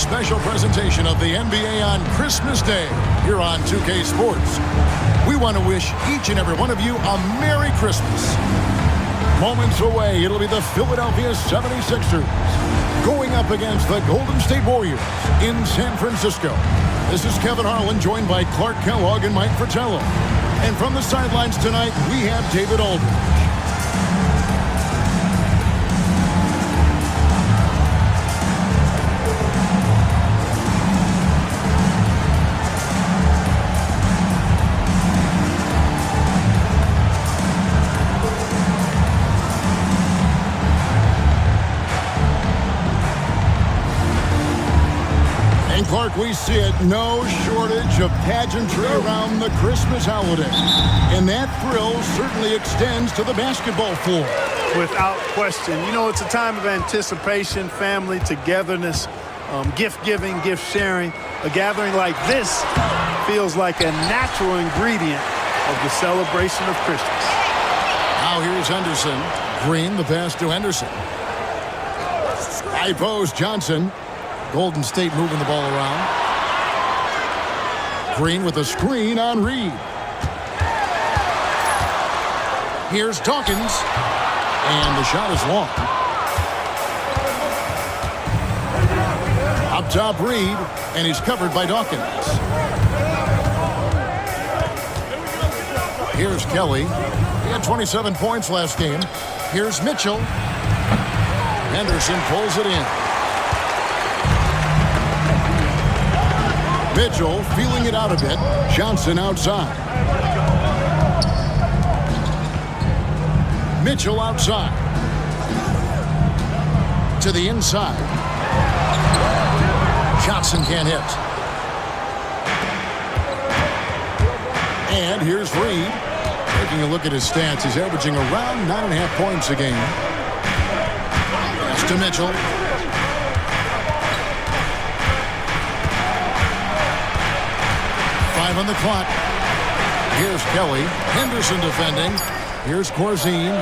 special presentation of the NBA on Christmas Day here on 2K Sports. We want to wish each and every one of you a Merry Christmas. Moments away, it'll be the Philadelphia 76ers going up against the Golden State Warriors in San Francisco. This is Kevin Harlan, joined by Clark Kellogg and Mike Fratello. And from the sidelines tonight, we have David Aldridge. Clark, we see it, no shortage of pageantry around the Christmas holiday. And that thrill certainly extends to the basketball floor. Without question. You know, it's a time of anticipation, family togetherness, gift giving, gift sharing. A gathering like this feels like a natural ingredient of the celebration of Christmas. Now here's Henderson. Green, the pass to Henderson. High post, Johnson. Golden State moving the ball around. Green with a screen on Reed. Here's Dawkins. And the shot is long. Up top, Reed. And he's covered by Dawkins. Here's Kelly. He had 27 points last game. Here's Mitchell. Henderson pulls it in. Mitchell feeling it out a bit. Johnson outside. Mitchell outside. To the inside. Johnson can't hit. And here's Reed. Taking a look at his stats, he's averaging around 9.5 points a game. Pass to Mitchell. On the clock. Here's Kelly. Henderson defending. Here's Corzine.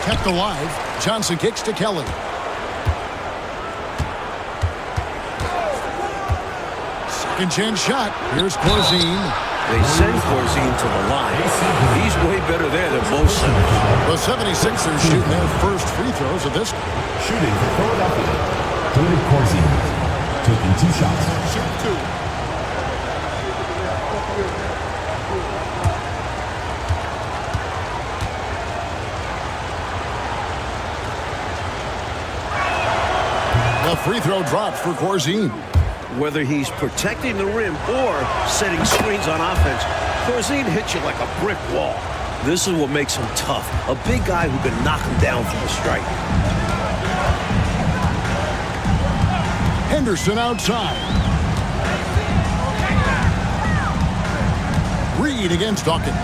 Kept alive. Johnson kicks to Kelly. Second chance shot. Here's Corzine. They send Corzine to the line. He's way better there than most centers. The 76ers shooting their first free throws of this. Shooting for Philadelphia. David Corzine. Taking 2 shots. Shoot 2. The free throw drops for Corzine. Whether he's protecting the rim or setting screens on offense, Corzine hits you like a brick wall. This is what makes him tough. A big guy who can knock him down from the strike. Henderson outside. Reed against Dawkins.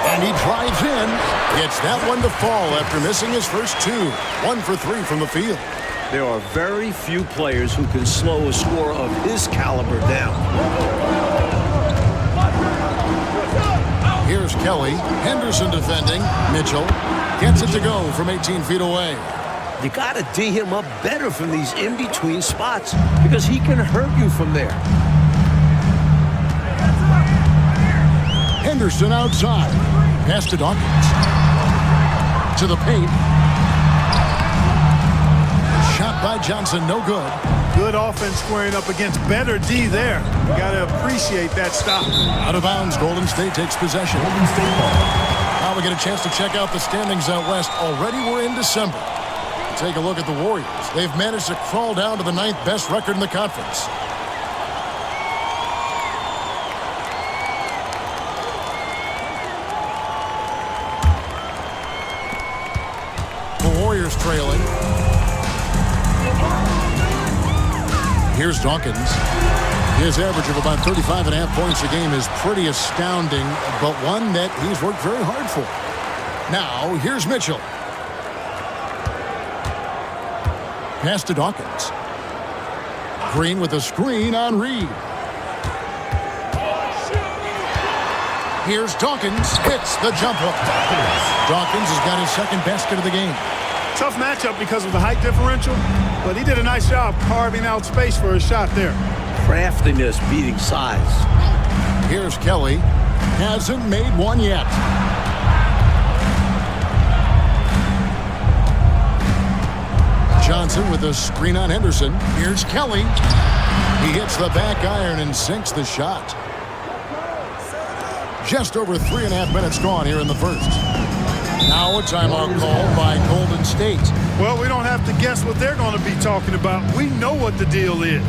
And he drives in. Gets that one to fall after missing his first 2. 1 for 3 from the field. There are very few players who can slow a scorer of his caliber down. Here's Kelly. Henderson defending. Mitchell gets it to go from 18 feet away. You got to D him up better from these in-between spots because he can hurt you from there. Henderson outside. Pass to Dawkins. To the paint. Shot by Johnson, no good. Good offense squaring up against better D there. You got to appreciate that stop. Out of bounds, Golden State takes possession. Golden State ball. Now we get a chance to check out the standings out west. Already we're in December. Take a look at the Warriors. They've managed to crawl down to the 9th best record in the conference. The Warriors trailing. Here's Dawkins. His average of about 35.5 points a game is pretty astounding, but one that he's worked very hard for. Now, here's Mitchell. Pass to Dawkins. Green with a screen on Reed. Here's Dawkins. Hits the jump hook. Dawkins has got his second basket of the game. Tough matchup because of the height differential, but he did a nice job carving out space for his shot there. Craftiness beating size. Here's Kelly. Hasn't made one yet. Johnson with a screen on Henderson. Here's Kelly. He hits the back iron and sinks the shot. Just over 3.5 minutes gone here in the first. Now a timeout called by Golden State. Well, we don't have to guess what they're going to be talking about. We know what the deal is.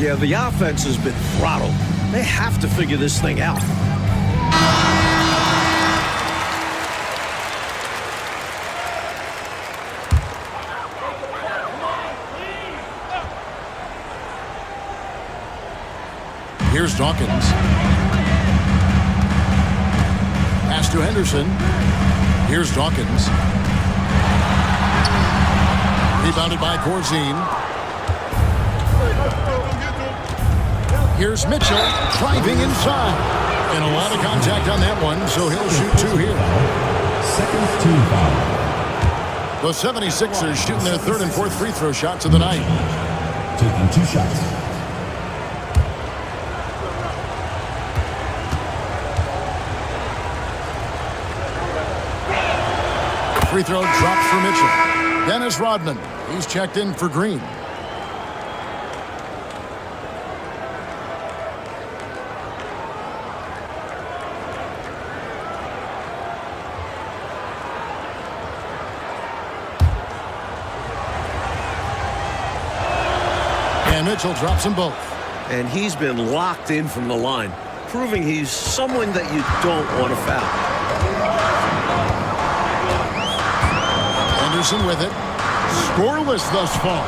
Yeah, the offense has been throttled. They have to figure this thing out. Here's Dawkins. Pass to Henderson. Here's Dawkins. Rebounded by Corzine. Here's Mitchell driving inside. And a lot of contact on that one, so he'll shoot two here. Second team foul. The 76ers shooting their third and fourth free throw shots of the night. Taking 2 shots. Free throw drops for Mitchell. Dennis Rodman. He's checked in for Green. And Mitchell drops them both. And he's been locked in from the line, proving he's someone that you don't want to foul. Henderson with it. Scoreless thus far.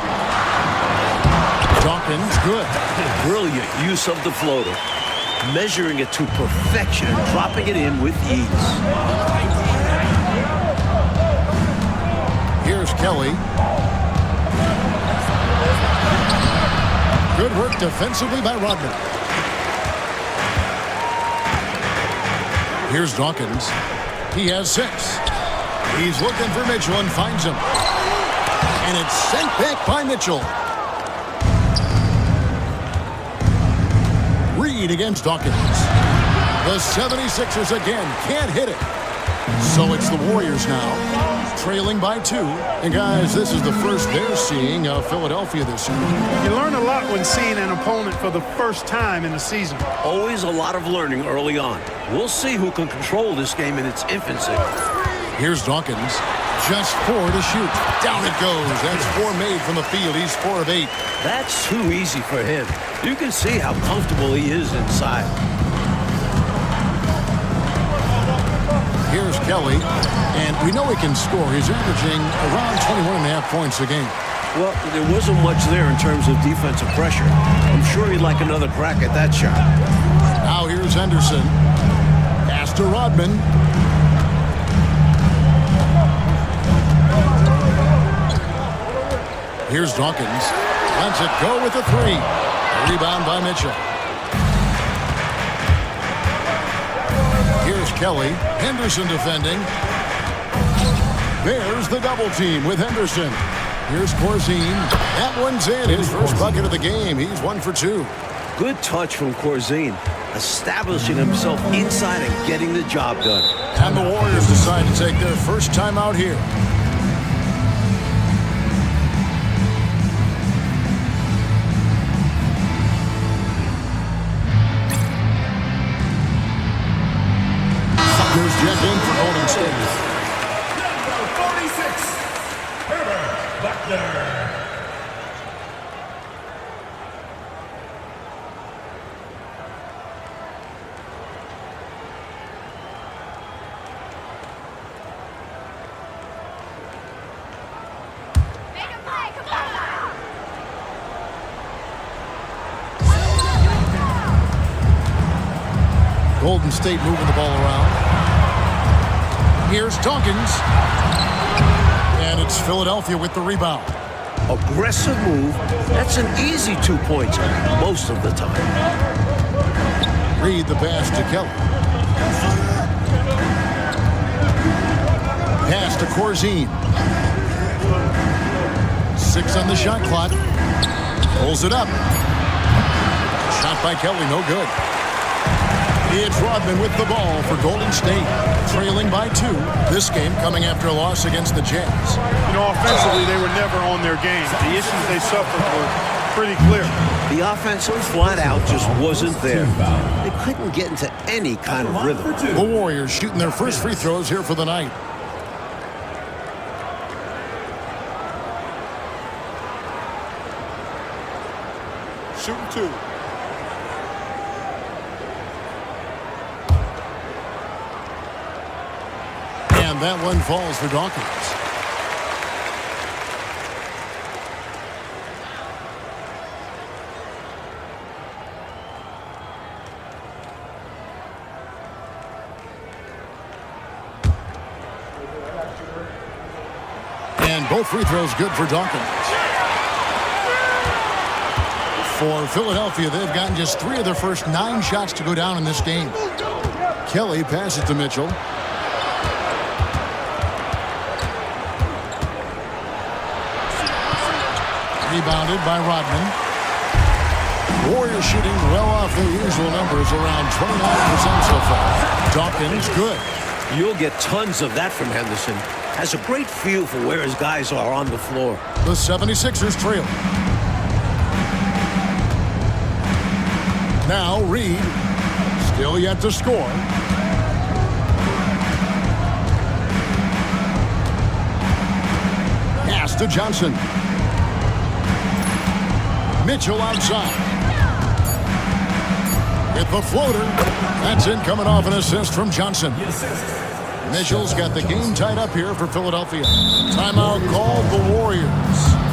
Dawkins good. Brilliant use of the floater. Measuring it to perfection and dropping it in with ease. Here's Kelly. Good work defensively by Rodman. Here's Dawkins. He has 6. He's looking for Mitchell and finds him. And it's sent back by Mitchell. Reed against Dawkins. The 76ers again can't hit it. So it's the Warriors now, trailing by 2. And guys, this is the first they're seeing of Philadelphia this year. You learn a lot when seeing an opponent for the first time in the season. Always a lot of learning early on. We'll see who can control this game in its infancy. Here's Dawkins. Just 4 to shoot. Down it goes. That's 4 made from the field. He's 4 of 8. That's too easy for him. You can see how comfortable he is inside. Here's Kelly. And we know he can score. He's averaging around 21.5 points a game. Well, there wasn't much there in terms of defensive pressure. I'm sure he'd like another crack at that shot. Now here's Henderson. Pass to Rodman. Here's Dawkins. Lets it go with a 3. A rebound by Mitchell. Here's Kelly. Henderson defending. There's the double team with Henderson. Here's Corzine. That one's in. His first bucket of the game. He's 1 for 2. Good touch from Corzine, establishing himself inside and getting the job done. And the Warriors decide to take their first time out here. Here's Jeff in for Golden State. Number 46, Herbert Buckner. Golden State moving the ball around. Here's Dawkins. And it's Philadelphia with the rebound. Aggressive move. That's an easy 2 points most of the time. Reed the pass to Kelly. to Corzine. 6 on the shot clock. Pulls it up. Shot by Kelly, no good. It's Rodman with the ball for Golden State, trailing by 2. This game coming after a loss against the Jazz. You know, offensively, they were never on their game. The issues they suffered were pretty clear. The offense flat out just wasn't there. They couldn't get into any kind of rhythm. The Warriors shooting their first free throws here for the night. Shooting 2. And that one falls for Dawkins. And both free throws good for Dawkins. For Philadelphia, they've gotten just 3 of their first 9 shots to go down in this game. Kelly passes to Mitchell. Rebounded by Rodman. Warriors shooting well off their usual numbers, around 29% so far. Dawkins, good. You'll get tons of that from Henderson. Has a great feel for where his guys are on the floor. The 76ers trail. Now Reed, still yet to score. Pass to Johnson. Mitchell outside. With the floater. That's in, coming off an assist from Johnson. Mitchell's got the game tied up here for Philadelphia. Timeout called the Warriors.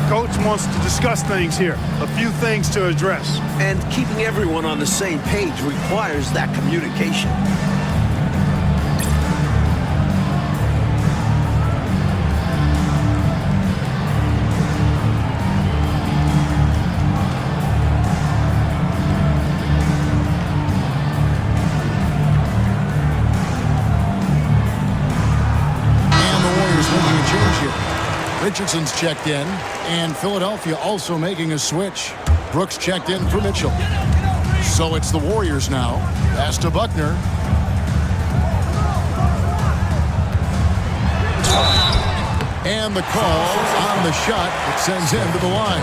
Coach wants to discuss things here. A few things to address. And keeping everyone on the same page requires that communication. Richardson's checked in, and Philadelphia also making a switch. Brooks checked in for Mitchell. So it's the Warriors now. Pass to Buckner. And the call on the shot that sends him to the line.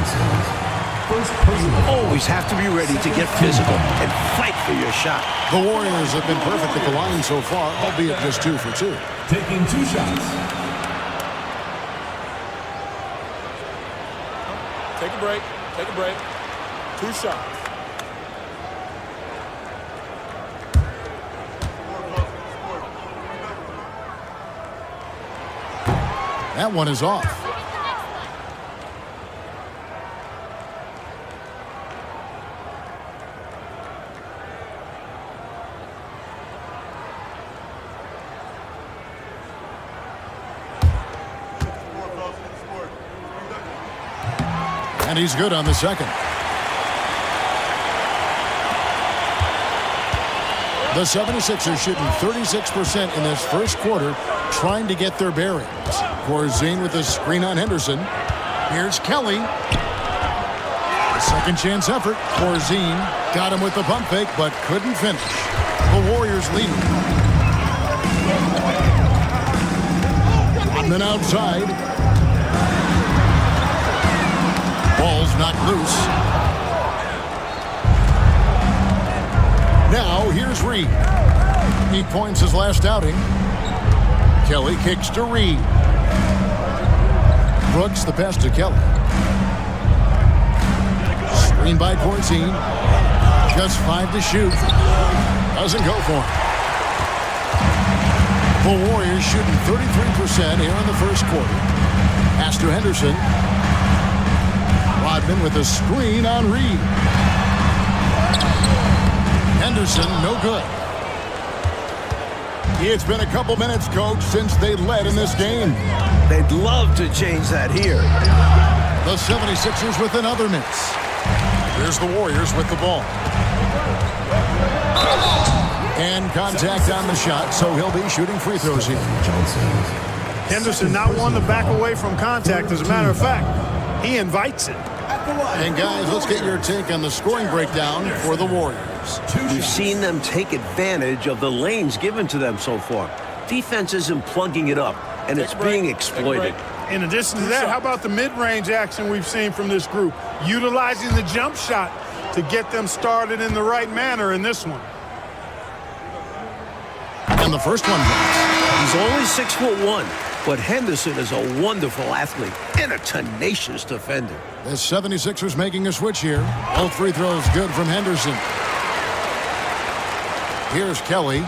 You always have to be ready to get physical and fight for your shot. The Warriors have been perfect at the line so far, albeit just 2 for 2. Taking 2 shots. Take a break. Take a break. 2 shots. That one is off. And he's good on the second. The 76ers shooting 36% in this first quarter, trying to get their bearings. Corzine with a screen on Henderson. Here's Kelly. A second chance effort. Corzine got him with the pump fake, but couldn't finish. The Warriors lead. Rodman outside. Ball's knocked loose. Now here's Reed. 8 points his last outing. Kelly kicks to Reed. Brooks the pass to Kelly. Screen by Corzine. Just 5 to shoot. Doesn't go for him. The Warriors shooting 33% here in the first quarter. Pass to Henderson. Rodman with a screen on Reed. Henderson, no good. It's been a couple minutes, Coach, since they led in this game. They'd love to change that here. The 76ers with another miss. Here's the Warriors with the ball. And contact on the shot, so he'll be shooting free throws here. Henderson not one to back away from contact. As a matter of fact, he invites it. And guys, let's get your take on the scoring breakdown for the Warriors. We've seen them take advantage of the lanes given to them so far. Defense isn't plugging it up, and it's being exploited. In addition to that, how about the mid-range action we've seen from this group? Utilizing the jump shot to get them started in the right manner in this one. And the first one goes. He's only 6'1", but Henderson is a wonderful athlete and a tenacious defender. The 76ers making a switch here. Both free throws good from Henderson. Here's Kelly.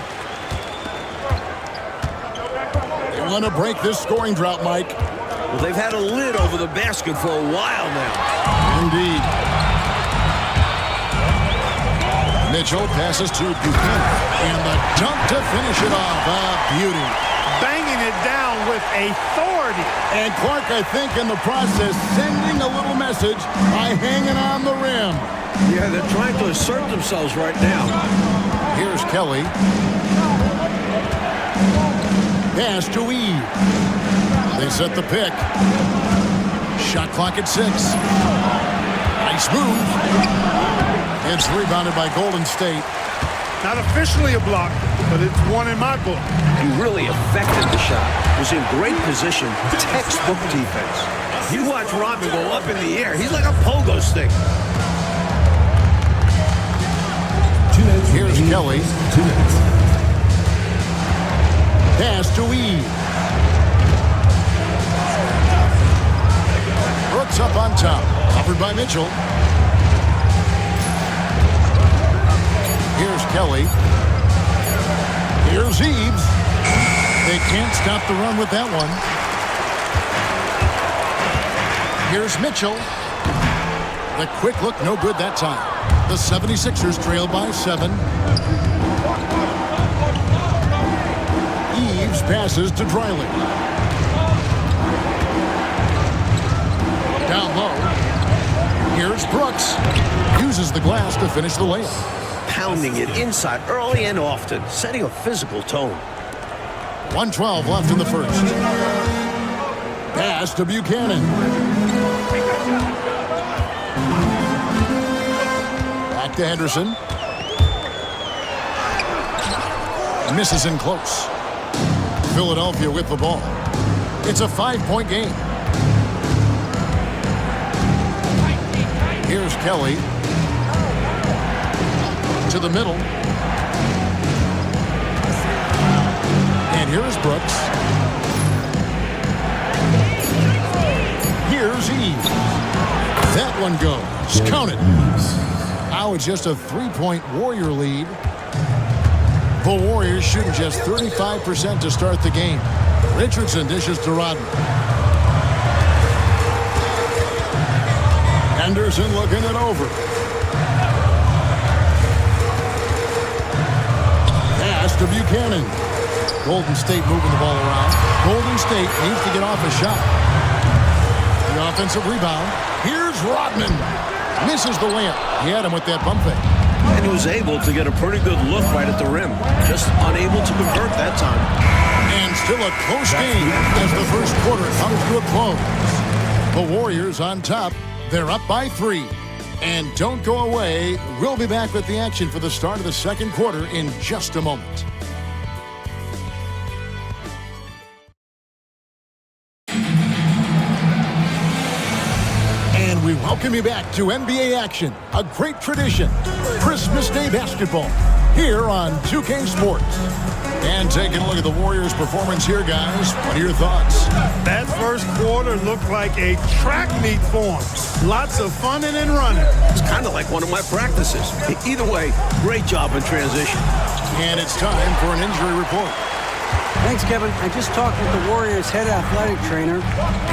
They want to break this scoring drought, Mike. Well, they've had a lid over the basket for a while now. Indeed. Mitchell passes to Buchanan. And the dunk to finish it off. A beauty. Banging it down with authority. And Clark, I think, in the process, sending a little message by hanging on the rim. Yeah, they're trying to assert themselves right now. Here's Kelly. Pass to Eve. They set the pick. Shot clock at 6. Nice move. It's rebounded by Golden State. Not officially a block, but it's one in my book. He really affected the shot. Was in great position. Textbook defense. You watch Rodman go up in the air. He's like a pogo stick. 2 minutes. Here's Kelly. 2 minutes. Pass to Eve. Brooks up on top. Offered by Mitchell. Here's Kelly. Here's Eves. They can't stop the run with that one. Here's Mitchell. The quick look, no good that time. The 76ers trail by 7. Eves passes to Dreiling. Down low. Here's Brooks. Uses the glass to finish the layup. Pounding it inside early and often, setting a physical tone. 1:12 left in the first. Pass to Buchanan. Back to Henderson. Misses in close. Philadelphia with the ball. It's a 5-point game. Here's Kelly. To the middle. And here's Brooks. Here's Eve. That one goes. Count it. Now it's just a 3-point Warrior lead. The Warriors shooting just 35% to start the game. Richardson dishes to Rodman. Henderson looking it over. Pass to Buchanan. Golden State moving the ball around. Golden State needs to get off a shot. The offensive rebound. Here's Rodman. Misses the layup. He had him with that bump fake. And he was able to get a pretty good look right at the rim. Just unable to convert that time. And still a close game as the first quarter comes to a close. The Warriors on top. They're up by 3. And don't go away. We'll be back with the action for the start of the second quarter in just a moment. And we welcome you back to NBA action, a great tradition. Christmas Day basketball here on 2K Sports. And taking a look at the Warriors' performance here, guys. What are your thoughts? That first quarter looked like a track meet for them. Lots of funning and running. It's kind of like one of my practices. Either way, great job in transition. And it's time for an injury report. Thanks, Kevin. I just talked with the Warriors' head athletic trainer,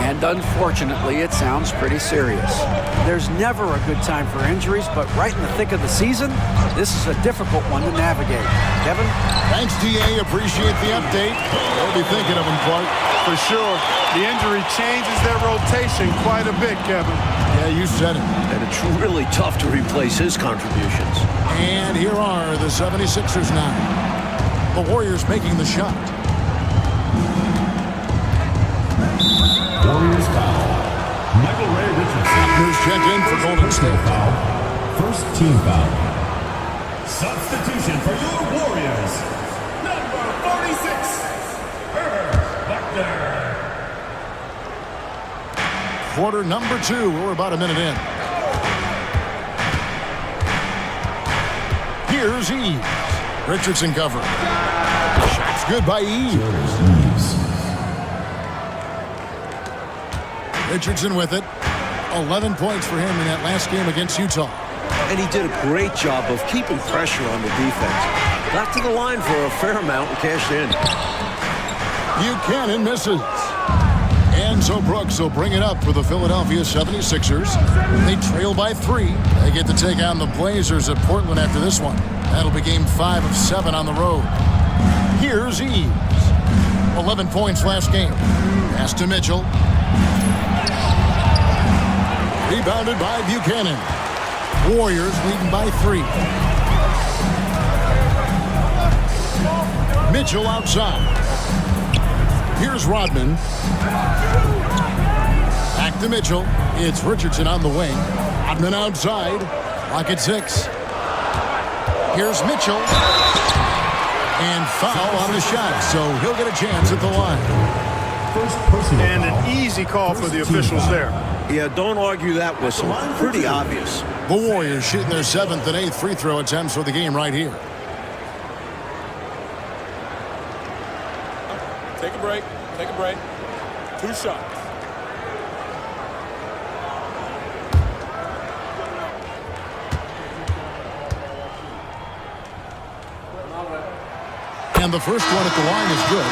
and unfortunately, it sounds pretty serious. There's never a good time for injuries, but right in the thick of the season, this is a difficult one to navigate. Kevin? Thanks, DA. Appreciate the update. We'll be thinking of him, Clark. For sure. The injury changes their rotation quite a bit, Kevin. Yeah, you said it. And it's really tough to replace his contributions. And here are the 76ers now. The Warriors making the shot. Warriors foul. Michael Ray Richardson. Who's checked in for Golden State. Foul. First team foul. Substitution for your Warriors. Number 46. Herb Buckner. Quarter number 2. We're about a minute in. Here's Eves. Richardson cover. Shot's good by Eves. Richardson with it. 11 points for him in that last game against Utah. And he did a great job of keeping pressure on the defense. Got to the line for a fair amount and cashed in. Buchanan misses. And so Brooks will bring it up for the Philadelphia 76ers. They trail by 3. They get to take on the Blazers at Portland after this one. That'll be game 5 of 7 on the road. Here's Eves. 11 points last game. Pass to Mitchell. Rebounded by Buchanan. Warriors leading by 3. Mitchell outside. Here's Rodman. Back to Mitchell. It's Richardson on the wing. Rodman outside. Clock at 6. Here's Mitchell. And foul on the shot, so he'll get a chance at the line. And an easy call for the officials there. Yeah, don't argue that whistle. Pretty obvious. The Warriors shooting their 7th and 8th free throw attempts for the game right here. Take a break. Take a break. 2 shots. And the first one at the line is good.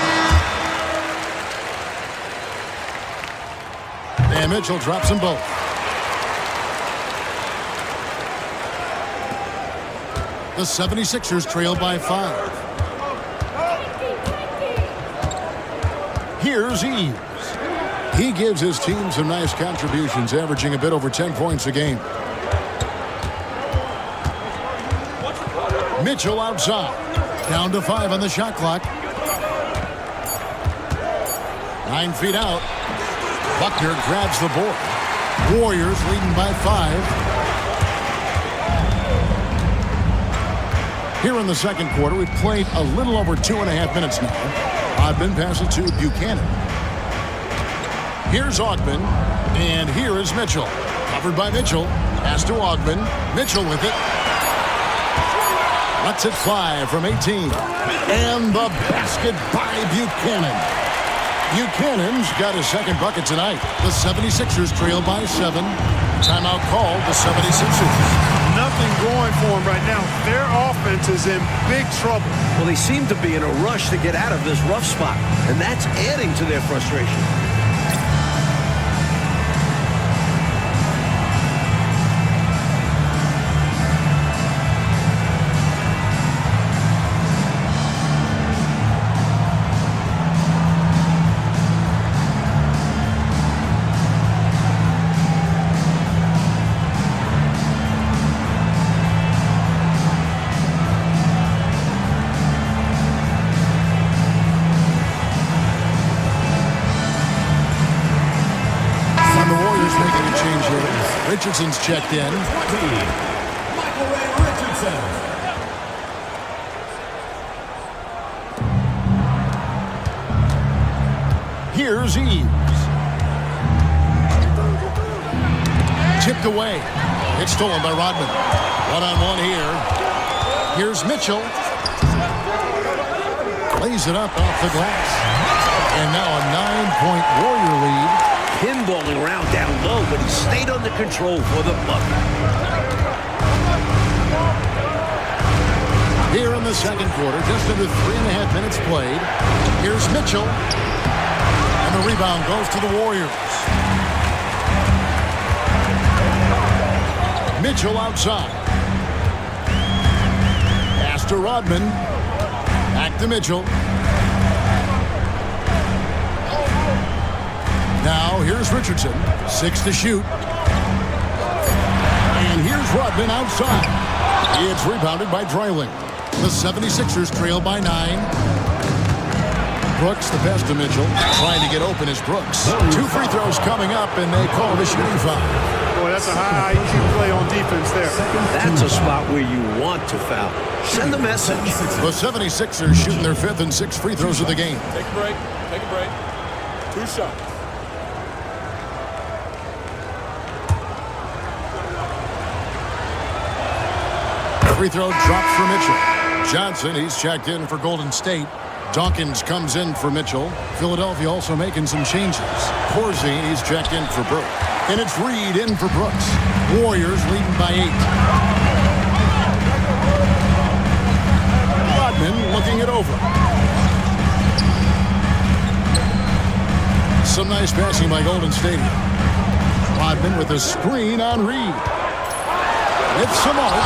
And Mitchell drops them both. The 76ers trail by 5. Here's Eves. He gives his team some nice contributions, averaging a bit over 10 points a game. Mitchell outside. Down to 5 on the shot clock. 9 feet out. Buckner grabs the board. Warriors leading by 5. Here in the second quarter, we've played a little over 2.5 minutes now. Ogden passes to Buchanan. Here's Ogden, and here is Mitchell. Covered by Mitchell. Pass to Ogden. Mitchell with it. Lets it fly from 18. And the basket by Buchanan. Buchanan's got his second bucket tonight. The 76ers trail by 7. Timeout called the 76ers. Nothing going for them right now. Their offense is in big trouble. Well, they seem to be in a rush to get out of this rough spot, and that's adding to their frustration. Richardson's checked in. Michael Ray Richardson. Here's Eves. Tipped away. It's stolen by Rodman. One-on-one here. Here's Mitchell. Lays it up off the glass. And now a 9-point Warrior lead. Pinballing around down low, but he stayed under control for the bucket. Here in the second quarter, just under 3.5 minutes played. Here's Mitchell. And the rebound goes to the Warriors. Mitchell outside. Pass to Rodman. Back to Mitchell. Now here's Richardson. 6 to shoot. And here's Rodman outside. It's rebounded by Dreiling. The 76ers trail by 9. Brooks, the pass to Mitchell. Trying to get open is Brooks. 2 free throws coming up, and they call it a shooting foul. Boy, that's a high IQ play on defense there. That's a spot where you want to foul. Send a message. The 76ers shooting their 5th and 6th free throws of the game. Take a break. Take a break. 2 shots. Free throw dropped for Mitchell. Johnson, he's checked in for Golden State. Dawkins comes in for Mitchell. Philadelphia also making some changes. Corzine, he's checked in for Brooks. And it's Reed in for Brooks. Warriors leading by 8. Rodman looking it over. Some nice passing by Golden State. Rodman with a screen on Reed. It's Samart.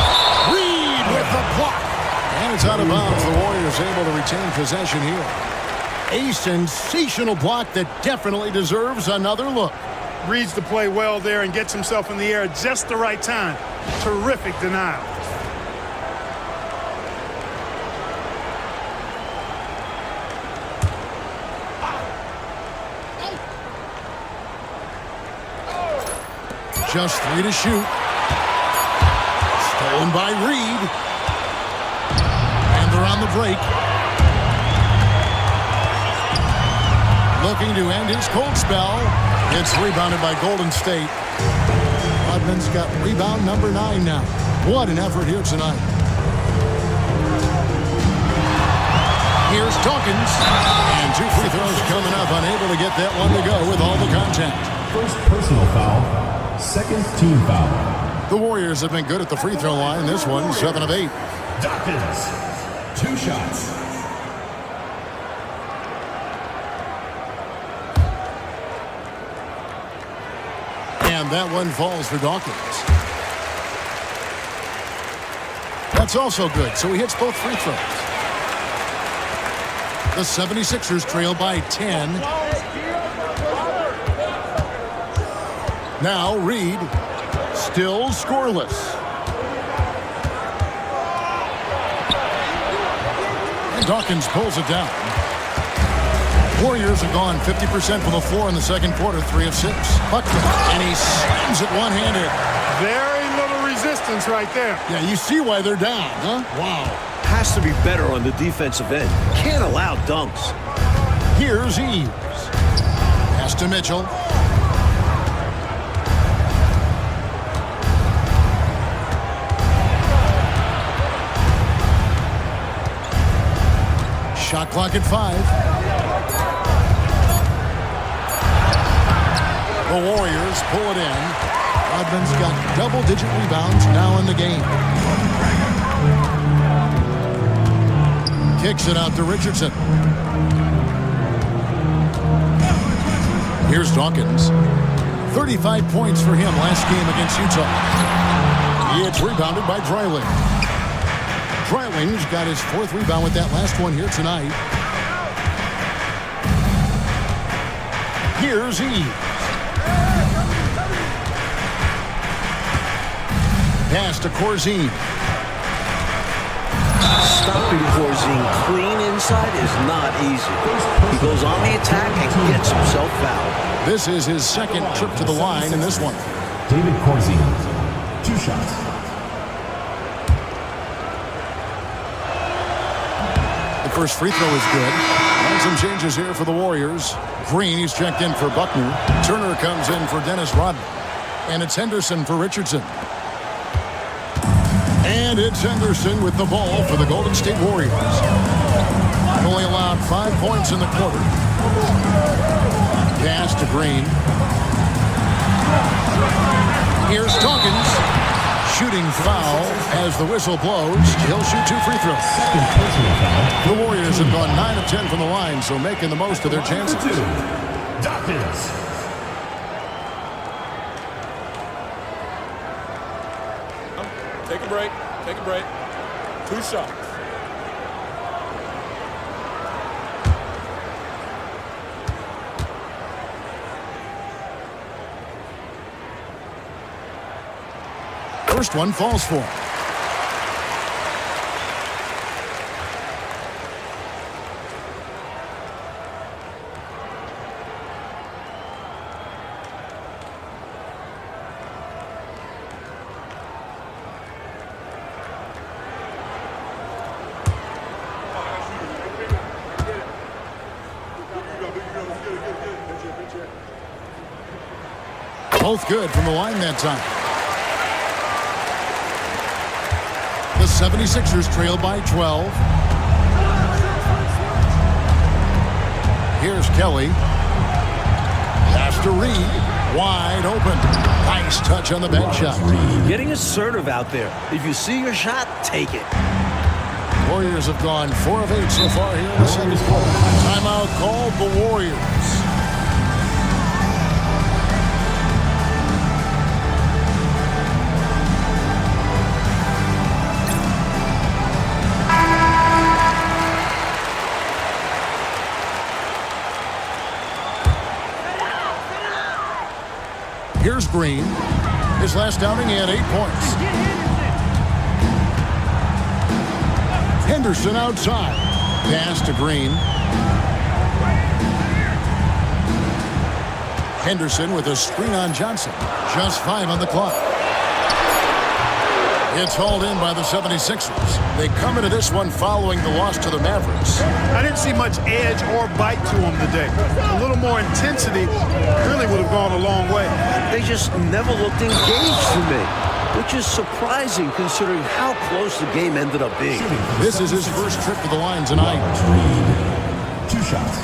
Reed with the block. And it's out of bounds. The Warriors able to retain possession here. A sensational block that definitely deserves another look. Reads the play well there and gets himself in the air at just the right time. Terrific denial. Just 3 to shoot. Stolen by Reed. And they're on the break. Looking to end his cold spell. It's rebounded by Golden State. Rodman's got rebound number 9 now. What an effort here tonight. Here's Dawkins. And 2 free throws coming up. Unable to get that one to go with all the contact. First personal foul. Second team foul. The Warriors have been good at the free throw line. This one, 7 of 8. Dawkins. 2 shots. And that one falls for Dawkins. That's also good, so he hits both free throws. The 76ers trail by 10. Now Reed, still scoreless. And Dawkins pulls it down. Warriors have gone 50% from the floor in the second quarter, 3 of 6. Buckner, and he slams it one-handed. Very little resistance right there. Yeah, you see why they're down, huh? Wow. Has to be better on the defensive end. Can't allow dunks. Here's Eves. Pass to Mitchell. Shot clock at 5. The Warriors pull it in. Rodman's got double-digit rebounds now in the game. Kicks it out to Richardson. Here's Dawkins. 35 points for him last game against Utah. It's rebounded by Dreiling. Dreiling's got his 4th rebound with that last one here tonight. Here's Eves. Pass to Corzine. Stopping Corzine clean inside is not easy. He goes on the attack and gets himself fouled. This is his 2nd trip to the line in this one. David Corzine. 2 shots. The first free throw is good. And some changes here for the Warriors. Green, he's checked in for Buckner. Turner comes in for Dennis Rodman. And it's Henderson for Richardson. And it's Henderson with the ball for the Golden State Warriors. Only allowed 5 points in the quarter. Pass to Green. Here's Dawkins. Shooting foul as the whistle blows. He'll shoot 2 free throws. Second personal foul. The Warriors have gone 9 of 10 from the line, so making the most of their chances. Dawkins. Take a break. Take a break. 2 shots. First one falls for him. Both good from the line that time. The 76ers trail by 12. Here's Kelly. Pass to Reed. Wide open. Nice touch on the bench shot. Getting assertive out there. If you see your shot, take it. Warriors have gone 4 of 8 so far here in the second quarter. Timeout called the Warriors. Here's Green. His last outing, he had 8 points. Henderson outside. Pass to Green. Henderson with a screen on Johnson. Just 5 on the clock. It's hauled in by the 76ers. They come into this one following the loss to the Mavericks. I didn't see much edge or bite to him today. A little more intensity really would have gone a long way. They just never looked engaged to me, which is surprising considering how close the game ended up being. This is his first trip to the line tonight. Reed. 2 shots.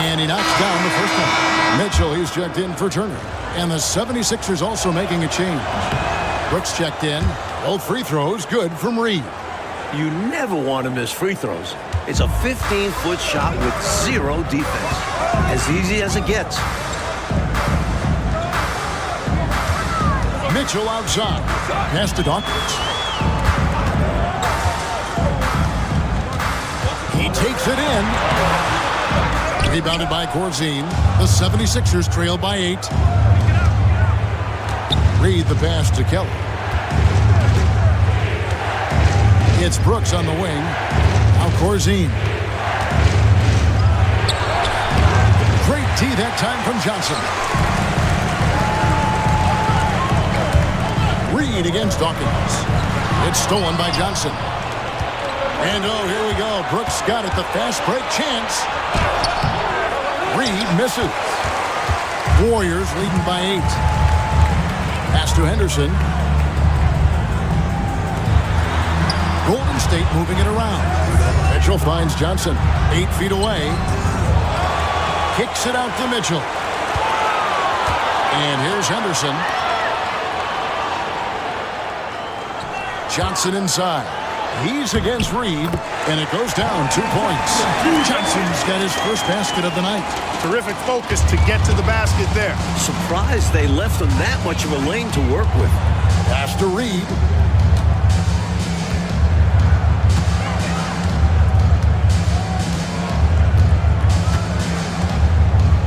And he knocks down the first one. Mitchell, he's checked in for Turner. And the 76ers also making a change. Brooks checked in. Both free throws good from Reed. You never want to miss free throws. It's a 15-foot shot with 0 defense. As easy as it gets. Mitchell outside. Pass to Dawkins. He takes it in. Rebounded by Corzine. The 76ers trail by 8. Reed the pass to Kelly. It's Brooks on the wing. Now Corzine. Great D that time from Johnson. Reed against Dawkins. It's stolen by Johnson. And oh, here we go. Brooks got it. The fast break chance. Reed misses. Warriors leading by 8. Pass to Henderson. Golden State moving it around. Mitchell finds Johnson 8 feet away. Kicks it out to Mitchell. And here's Henderson. Johnson inside. He's against Reed, and it goes down 2 points. Johnson's got his first basket of the night. Terrific focus to get to the basket there. Surprised they left him that much of a lane to work with. Pass to Reed.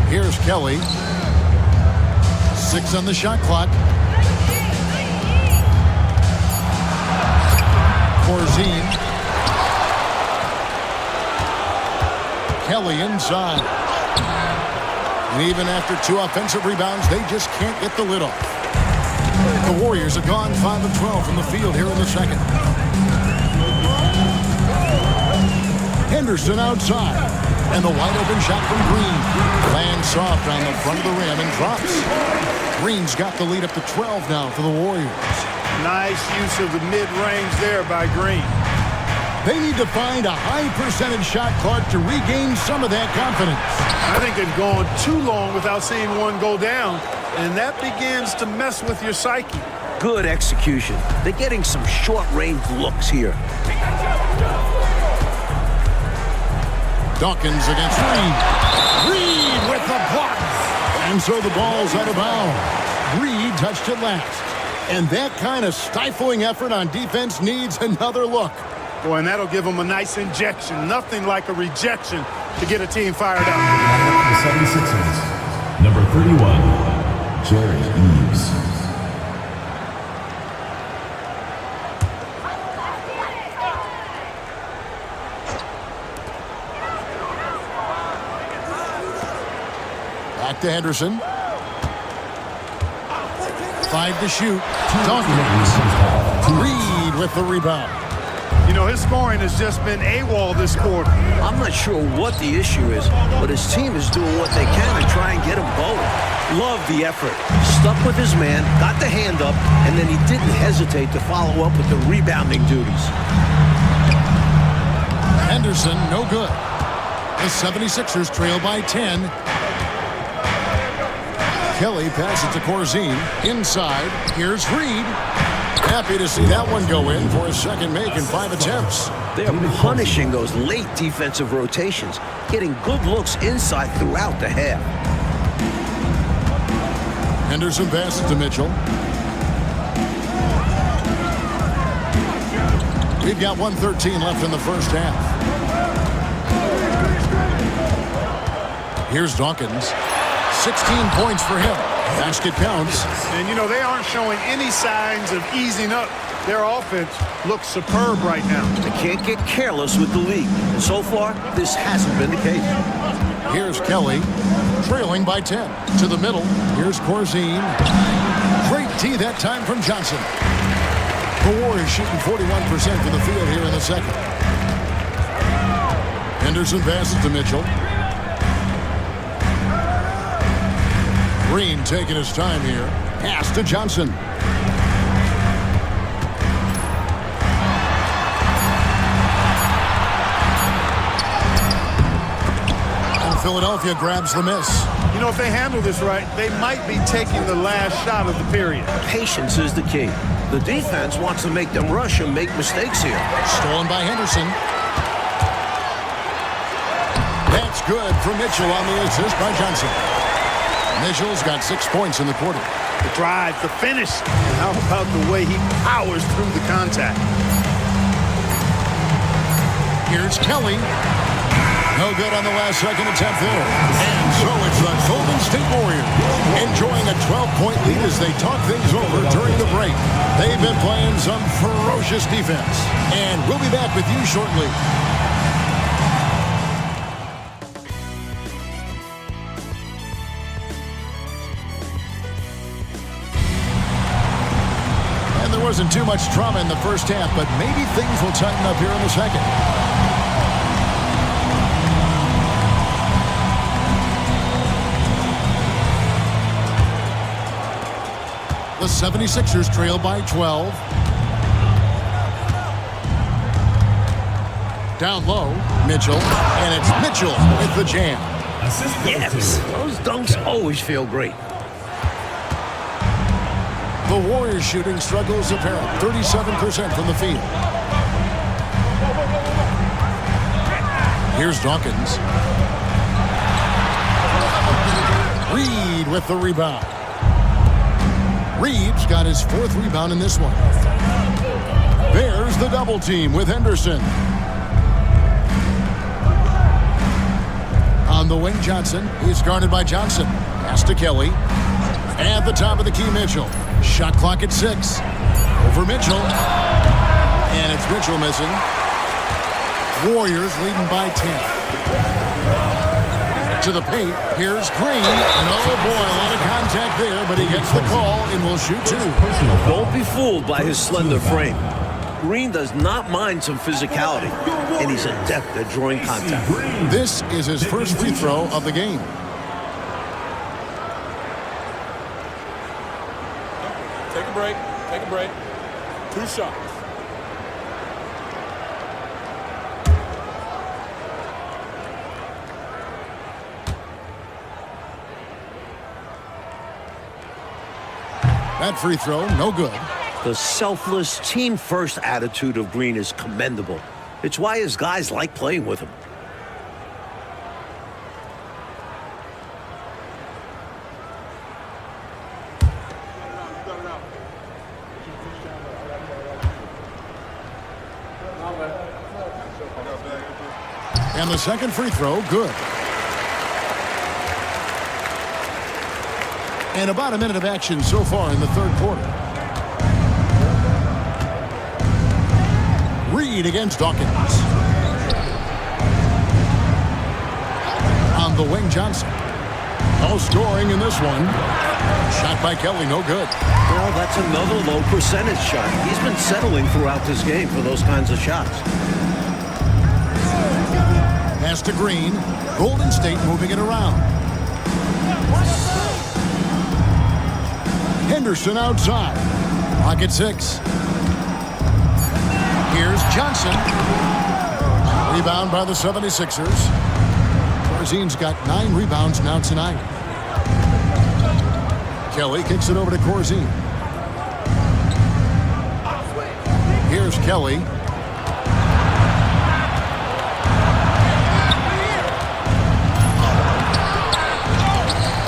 Here's Kelly. 6 on the shot clock. Corzine. Kelly inside. And even after 2 offensive rebounds, they just can't get the lid off. The Warriors have gone 5 of 12 from the field here in the second. Henderson outside. And the wide open shot from Green. Lands soft on the front of the rim and drops. Green's got the lead up to 12 now for the Warriors. Nice use of the mid-range there by Green. They need to find a high percentage shot clock to regain some of that confidence. I think they've gone too long without seeing one go down, and that begins to mess with your psyche. Good execution. They're getting some short-range looks here. Dawkins against Reed. Reed with the block. And so the ball's out of bounds. Reed touched it last. And that kind of stifling effort on defense needs another look. Boy, and that'll give them a nice injection. Nothing like a rejection to get a team fired up. The 76ers. Number 31, Jerry Eves. Back to Henderson. 5 to shoot. Dawkins. Reed with the rebound. You know, his scoring has just been AWOL this quarter. I'm not sure what the issue is, but his team is doing what they can to try and get him going. Love the effort. Stuck with his man, got the hand up, and then he didn't hesitate to follow up with the rebounding duties. Henderson, no good. The 76ers trail by 10. Kelly passes to Corzine. Inside, here's Reed. Happy to see that one go in for his second make in 5 attempts. They're punishing those late defensive rotations, getting good looks inside throughout the half. Henderson passes to Mitchell. We've got 1:13 left in the first half. Here's Dawkins. 16 points for him. Basket counts. And, you know, they aren't showing any signs of easing up. Their offense looks superb right now. They can't get careless with the lead. And so far, this hasn't been the case. Here's Kelly, trailing by 10. To the middle, here's Corzine. Great tee that time from Johnson. The Warriors shooting 41% from the field here in the second. Henderson passes to Mitchell. Green taking his time here. Pass to Johnson. And Philadelphia grabs the miss. You know, if they handle this right, they might be taking the last shot of the period. Patience is the key. The defense wants to make them rush and make mistakes here. Stolen by Henderson. That's good for Mitchell on the assist by Johnson. Mitchell's got 6 points in the quarter. The drive, the finish. How about the way he powers through the contact? Here's Kelly. No good on the last second attempt there. And so it's the Golden State Warriors enjoying a 12-point lead as they talk things over during the break. They've been playing some ferocious defense. And we'll be back with you shortly. There wasn't too much drama in the first half, but maybe things will tighten up here in the second. The 76ers trail by 12. Down low, Mitchell, and it's Mitchell with the jam. Yes, those dunks always feel great. The Warriors shooting struggles apparent. 37% from the field. Here's Dawkins. Reed with the rebound. Reed's got his 4th rebound in this one. There's the double team with Henderson. On the wing, Johnson. He's guarded by Johnson. Pass to Kelly. At the top of the key, Mitchell. Shot clock at 6. Over Mitchell. And it's Mitchell missing. Warriors leading by 10. To the paint. Here's Green. And oh boy, a lot of contact there, but he gets the call and will shoot 2. Don't be fooled by his slender frame. Green does not mind some physicality, and he's adept at drawing contact. This is his first free throw of the game. Take a break. Take a break. 2 shots. That free throw, no good. The selfless, team-first attitude of Green is commendable. It's why his guys like playing with him. And the second free throw, good. And about a minute of action so far in the third quarter. Reed against Dawkins. On the wing, Johnson. No scoring in this one. Shot by Kelly, no good. Well, that's another low percentage shot. He's been settling throughout this game for those kinds of shots. Pass to Green. Golden State moving it around. Henderson outside. Pocket 6. Here's Johnson. Rebound by the 76ers. Corzine's got 9 rebounds now tonight. Kelly kicks it over to Corzine. Here's Kelly.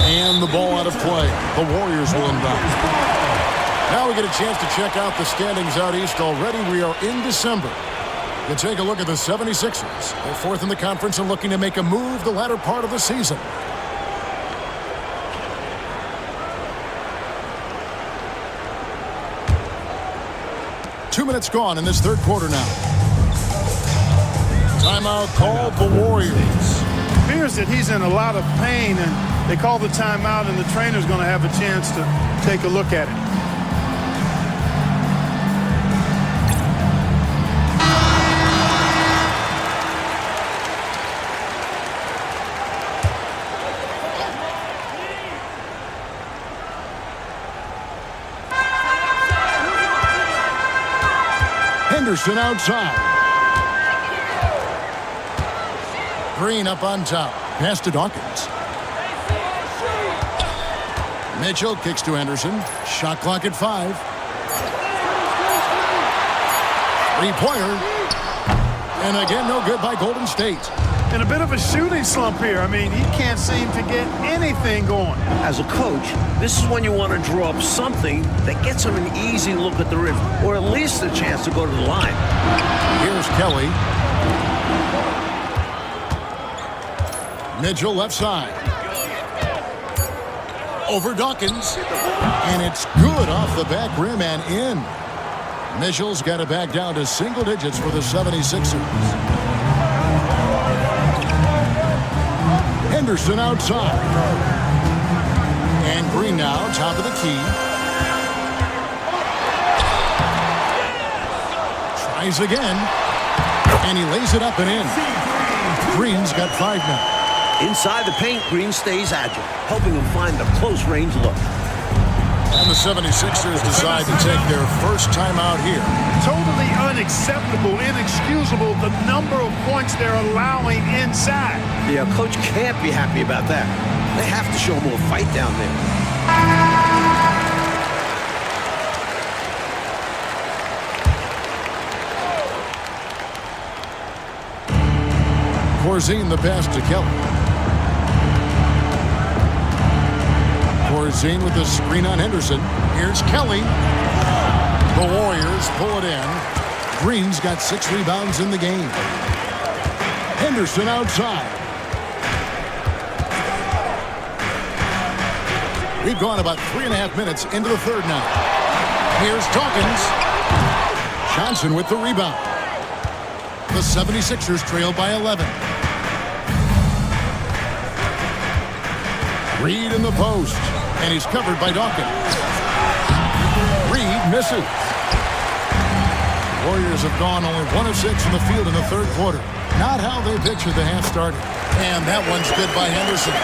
And the ball out of play. The Warriors will inbound. Now we get a chance to check out the standings out east already. We are in December. You take a look at the 76ers. They're 4th in the conference and looking to make a move the latter part of the season. Two minutes gone in this third quarter now. Timeout called the Warriors. Appears that he's in a lot of pain, and they call the timeout, and the trainer's going to have a chance to take a look at it. Henderson outside. Green up on top. Pass to Dawkins. Mitchell kicks to Henderson. Shot clock at 5. Three-pointer. And again, no good by Golden State. In a bit of a shooting slump here. I mean, he can't seem to get anything going. As a coach, this is when you want to draw up something that gets him an easy look at the rim, or at least a chance to go to the line. Here's Kelly. Mitchell left side. Over Dawkins. And it's good off the back rim and in. Mitchell's got it back down to single digits for the 76ers. Henderson outside. And Green now, top of the key. Tries again. And he lays it up and in. Green's got 5 now. Inside the paint, Green stays agile, helping him find the close-range look. And the 76ers decide to take their first time out here. Totally unacceptable, inexcusable, the number of points they're allowing inside. Yeah, coach can't be happy about that. They have to show more fight down there. Corzine the pass to Kelly. Corzine with the screen on Henderson. Here's Kelly. The Warriors pull it in. Green's got 6 rebounds in the game. Henderson outside. We've gone about 3.5 minutes into the third now. Here's Dawkins. Johnson with the rebound. The 76ers trail by 11. Reed in the post. And he's covered by Dawkins. Reed misses. Warriors have gone only 1 of 6 in the field in the third quarter. Not how they pictured the half started. And that one's good by Henderson.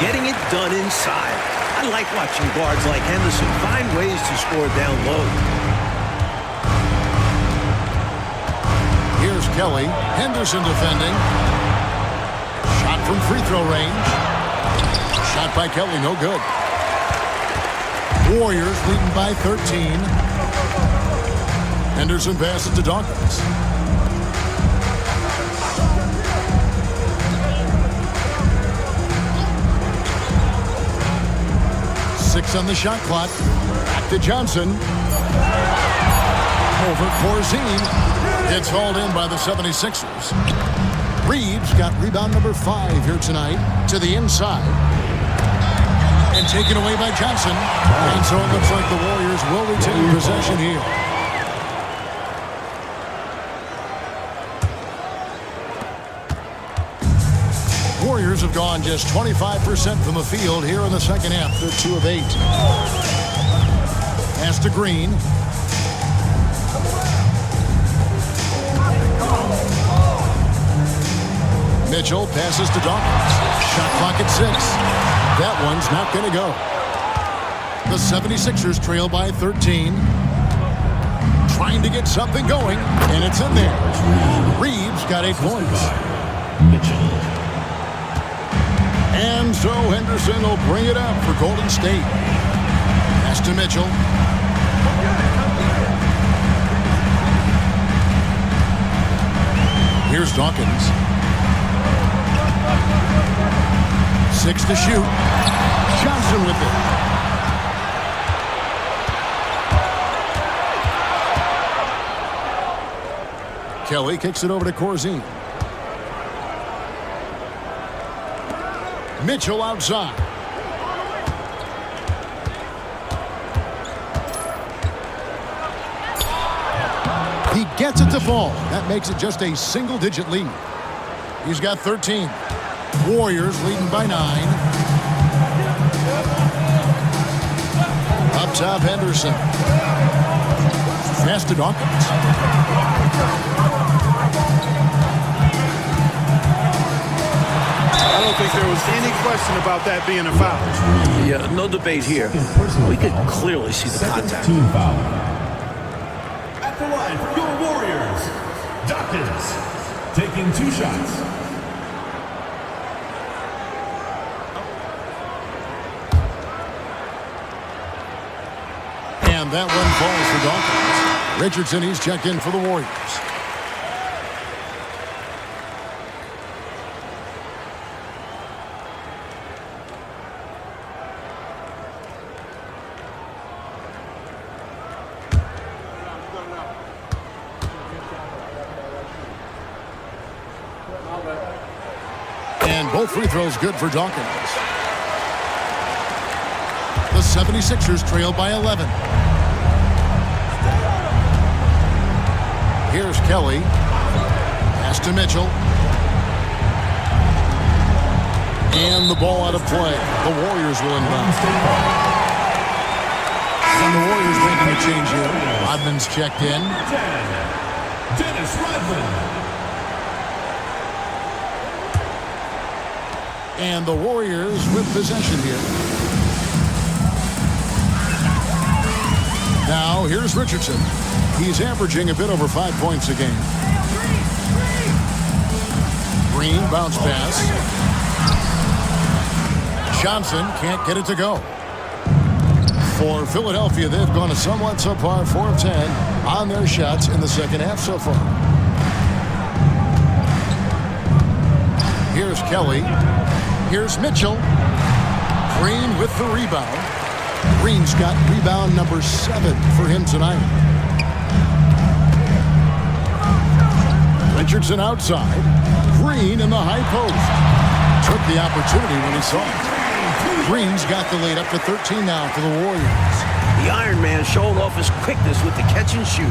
Getting it done inside. I like watching guards like Henderson find ways to score down low. Here's Kelly. Henderson defending. Shot from free throw range. Shot by Kelly, no good. Warriors leading by 13. Henderson passes to Dawkins. Six on the shot clock. Back to Johnson. Over Corzine. It's hauled in by the 76ers. Reeves got rebound number 5 here tonight to the inside. And taken away by Johnson. And so it looks like the Warriors will retain possession here. Warriors have gone just 25% from the field here in the second half. They're 2 of 8. Pass to Green. Mitchell passes to Dawkins. Shot clock at 6. That one's not going to go. The 76ers trail by 13. Trying to get something going, and it's in there. Reeves got 8 points. Mitchell. And so Henderson will bring it up for Golden State. Pass to Mitchell. Here's Dawkins. 6 to shoot. Johnson with it. Kelly kicks it over to Corzine. Mitchell outside. He gets it to fall. That makes it just a single-digit lead. He's got 13. Warriors leading by 9. Up top, Henderson. Pass to Dawkins. I don't think there was any question about that being a foul. Yeah, no debate here. We could clearly see the contact. Team foul. At the line for your Warriors, Dawkins taking 2 shots. And that one falls for Dawkins. Richardson, he's checked in for the Warriors. And both free throws good for Dawkins. The 76ers trail by 11. Here's Kelly. Pass to Mitchell. And the ball out of play. The Warriors will inbound. And the Warriors making a change here. Rodman's checked in. 10. Dennis Rodman. And the Warriors with possession here. Now, here's Richardson. He's averaging a bit over 5 points a game. Green, bounce pass. Johnson can't get it to go. For Philadelphia, they've gone a somewhat subpar 4 of 10 on their shots in the second half so far. Here's Kelly. Here's Mitchell. Green with the rebound. Green's got rebound number 7 for him tonight. Richardson outside. Green in the high post. Took the opportunity when he saw it. Green's got the lead up to 13 now for the Warriors. The Iron Man showing off his quickness with the catch and shoot.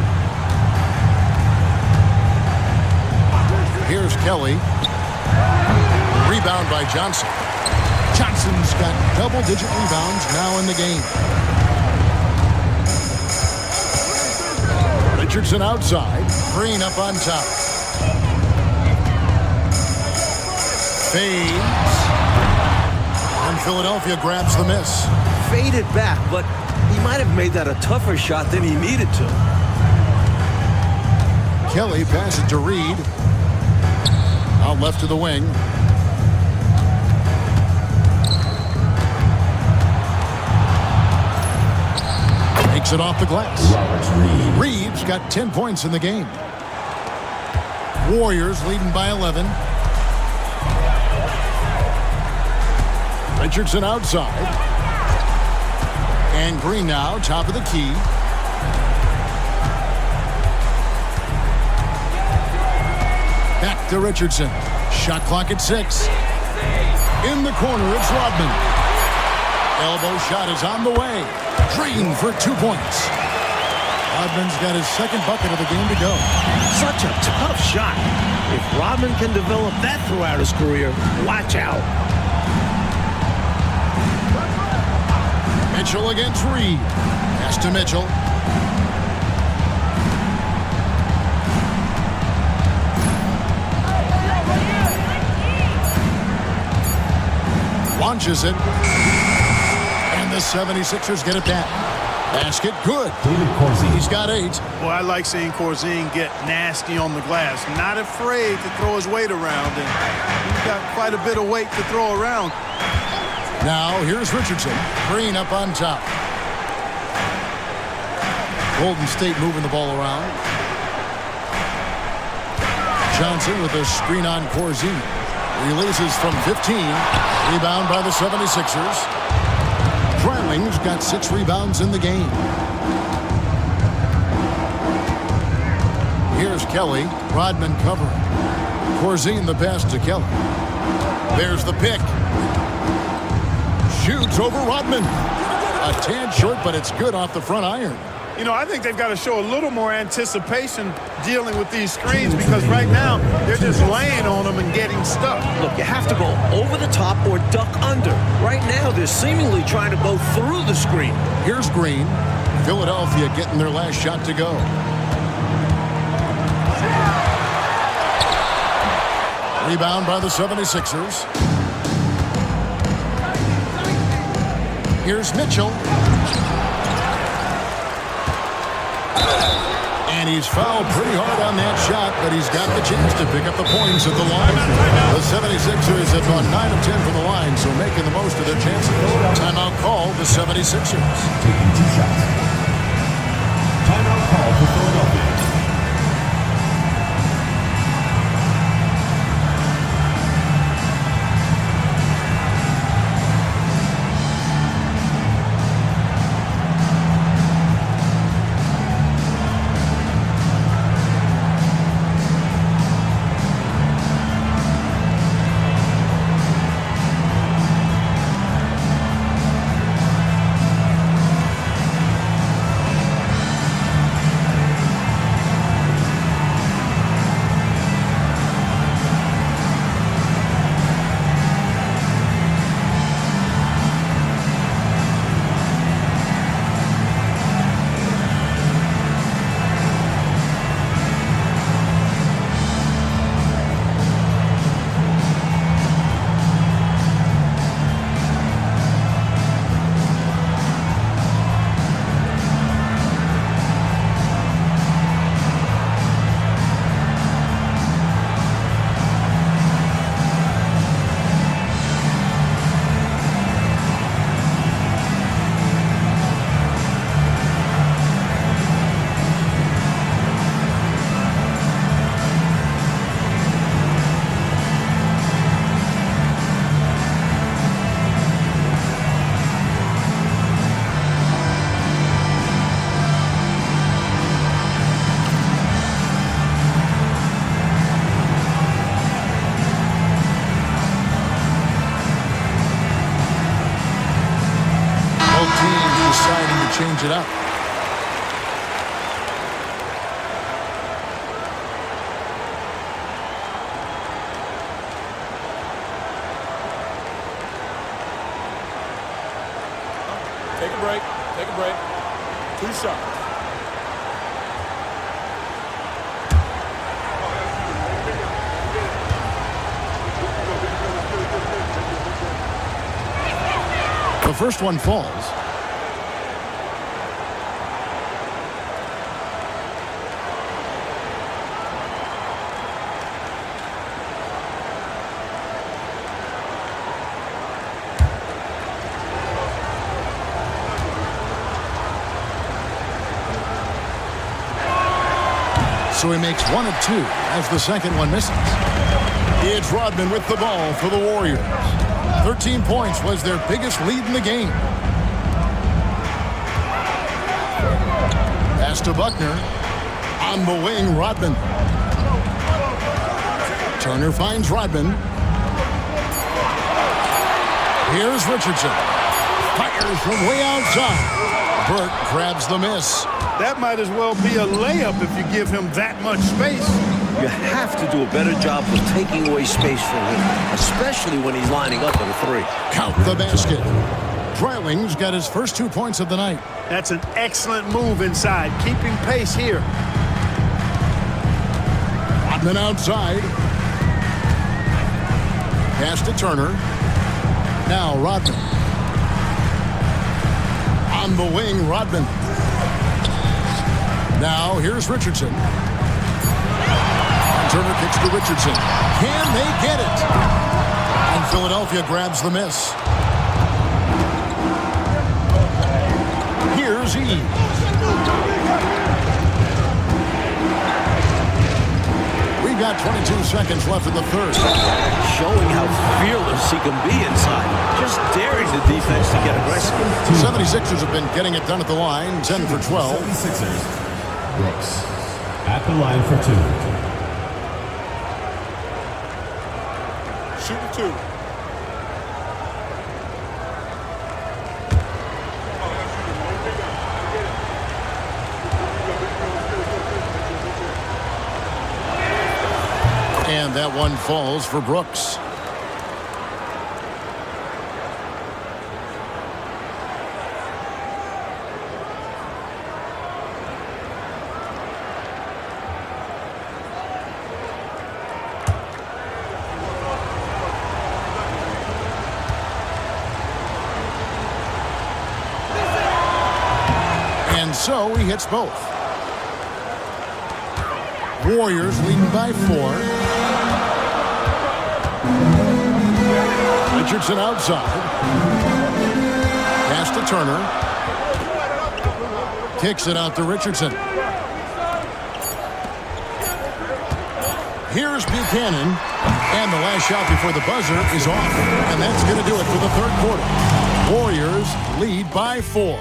Here's Kelly. Rebound by Johnson. Johnson's got double-digit rebounds now in the game. Richardson outside. Green up on top. Fades. And Philadelphia grabs the miss. Faded back, but he might have made that a tougher shot than he needed to. Kelly passes to Reed. Out left to the wing. Takes it off the glass. Reeves got 10 points in the game. Warriors leading by 11. Richardson outside. And Green now, top of the key. Back to Richardson. Shot clock at 6. In the corner, it's Rodman. Elbow shot is on the way. Green for 2 points. Rodman's got his second bucket of the game to go. Such a tough shot. If Rodman can develop that throughout his career, watch out. Mitchell against Reed. Pass to Mitchell. Launches it. And the 76ers get it back. Basket good. He's got 8. Boy, I like seeing Corzine get nasty on the glass. Not afraid to throw his weight around. And he's got quite a bit of weight to throw around. Now, here's Richardson. Green up on top. Golden State moving the ball around. Johnson with a screen on Corzine. Releases from 15. Rebound by the 76ers. Dryling's got 6 rebounds in the game. Here's Kelly. Rodman covering. Corzine the pass to Kelly. There's the pick. Shoots over Rodman. A tad short, but it's good off the front iron. You know, I think they've got to show a little more anticipation dealing with these screens because right now they're just laying on them and getting stuck. Look, you have to go over the top or duck under. Right now, they're seemingly trying to go through the screen. Here's Green. Philadelphia getting their last shot to go. Rebound by the 76ers. Here's Mitchell. And he's fouled pretty hard on that shot, but he's got the chance to pick up the points at the line. The 76ers have gone 9 of 10 from the line, so making the most of their chances. Timeout call, the 76ers. Taking 2 shots. Timeout call for Philadelphia. Change it up. Take a break. Take a break. 2 shots. The first one falls. So he makes 1 of 2 as the second one misses. It's Rodman with the ball for the Warriors. 13 points was their biggest lead in the game. Pass to Buckner. On the wing, Rodman. Turner finds Rodman. Here's Richardson. Fires from way outside. Burke grabs the miss. That might as well be a layup if you give him that much space. You have to do a better job of taking away space from him, especially when he's lining up at a three. Count the basket. Dreiling's got his first 2 points of the night. That's an excellent move inside, keeping pace here. Rodman outside. Pass to Turner. Now Rodman. On the wing, Rodman. Now here's Richardson. Turner kicks to Richardson. Can they get it? And Philadelphia grabs the miss. Here's Eve. We've got 22 seconds left in the third. Showing how fearless he can be inside. Just daring the defense to get aggressive. 76ers have been getting it done at the line, 10 for 12. 76ers. Brooks at the line for 2. Shooting 2. And that one falls for Brooks. And so he hits both. Warriors leading by 4. Richardson outside. Pass to Turner. Kicks it out to Richardson. Here's Buchanan. And the last shot before the buzzer is off. And that's going to do it for the third quarter. Warriors lead by 4.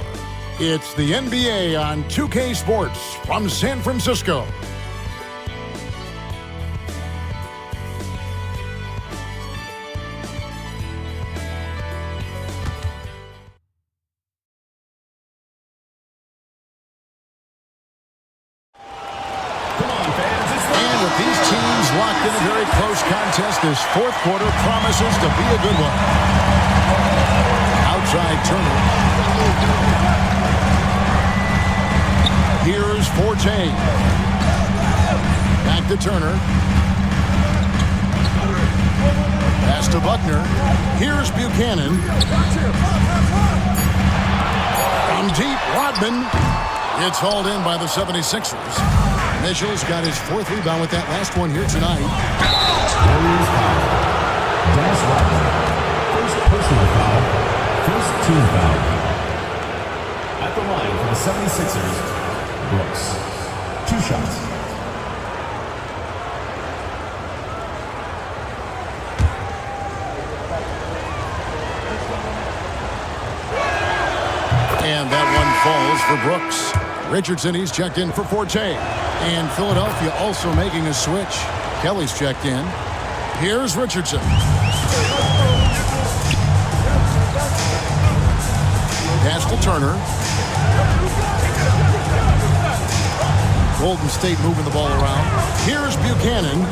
It's the NBA on 2K Sports from San Francisco. Locked in a very close contest. This fourth quarter promises to be a good one. Outside Turner. Here's Forte. Back to Turner. Pass to Buckner. Here's Buchanan. From deep, Rodman. It's hauled in by the 76ers. Mitchell's got his 4th rebound with that last one here tonight. Warriors foul. Dennis Rodman. First personal foul. First team foul. At the line for the 76ers, Brooks. 2 shots. And that one falls for Brooks. Richardson, he's checked in for Forte. And Philadelphia also making a switch. Kelly's checked in. Here's Richardson. Pass to Turner. Golden State moving the ball around. Here's Buchanan.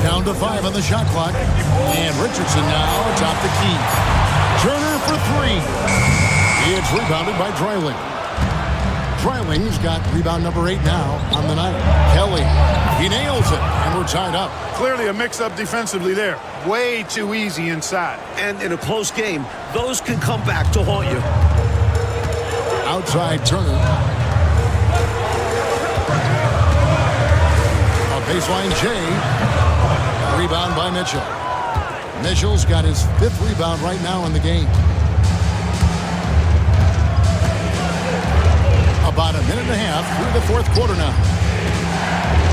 Down to 5 on the shot clock. And Richardson now atop the key. Turner for 3. It's rebounded by Dreiling. Dreiling's got rebound number 8 now on the night. Kelly, he nails it, and we're tied up. Clearly a mix-up defensively there. Way too easy inside. And in a close game, those can come back to haunt you. Outside Turner. A baseline J. Rebound by Mitchell. Mitchell's got his 5th rebound right now in the game. About a minute and a half through the 4th quarter now.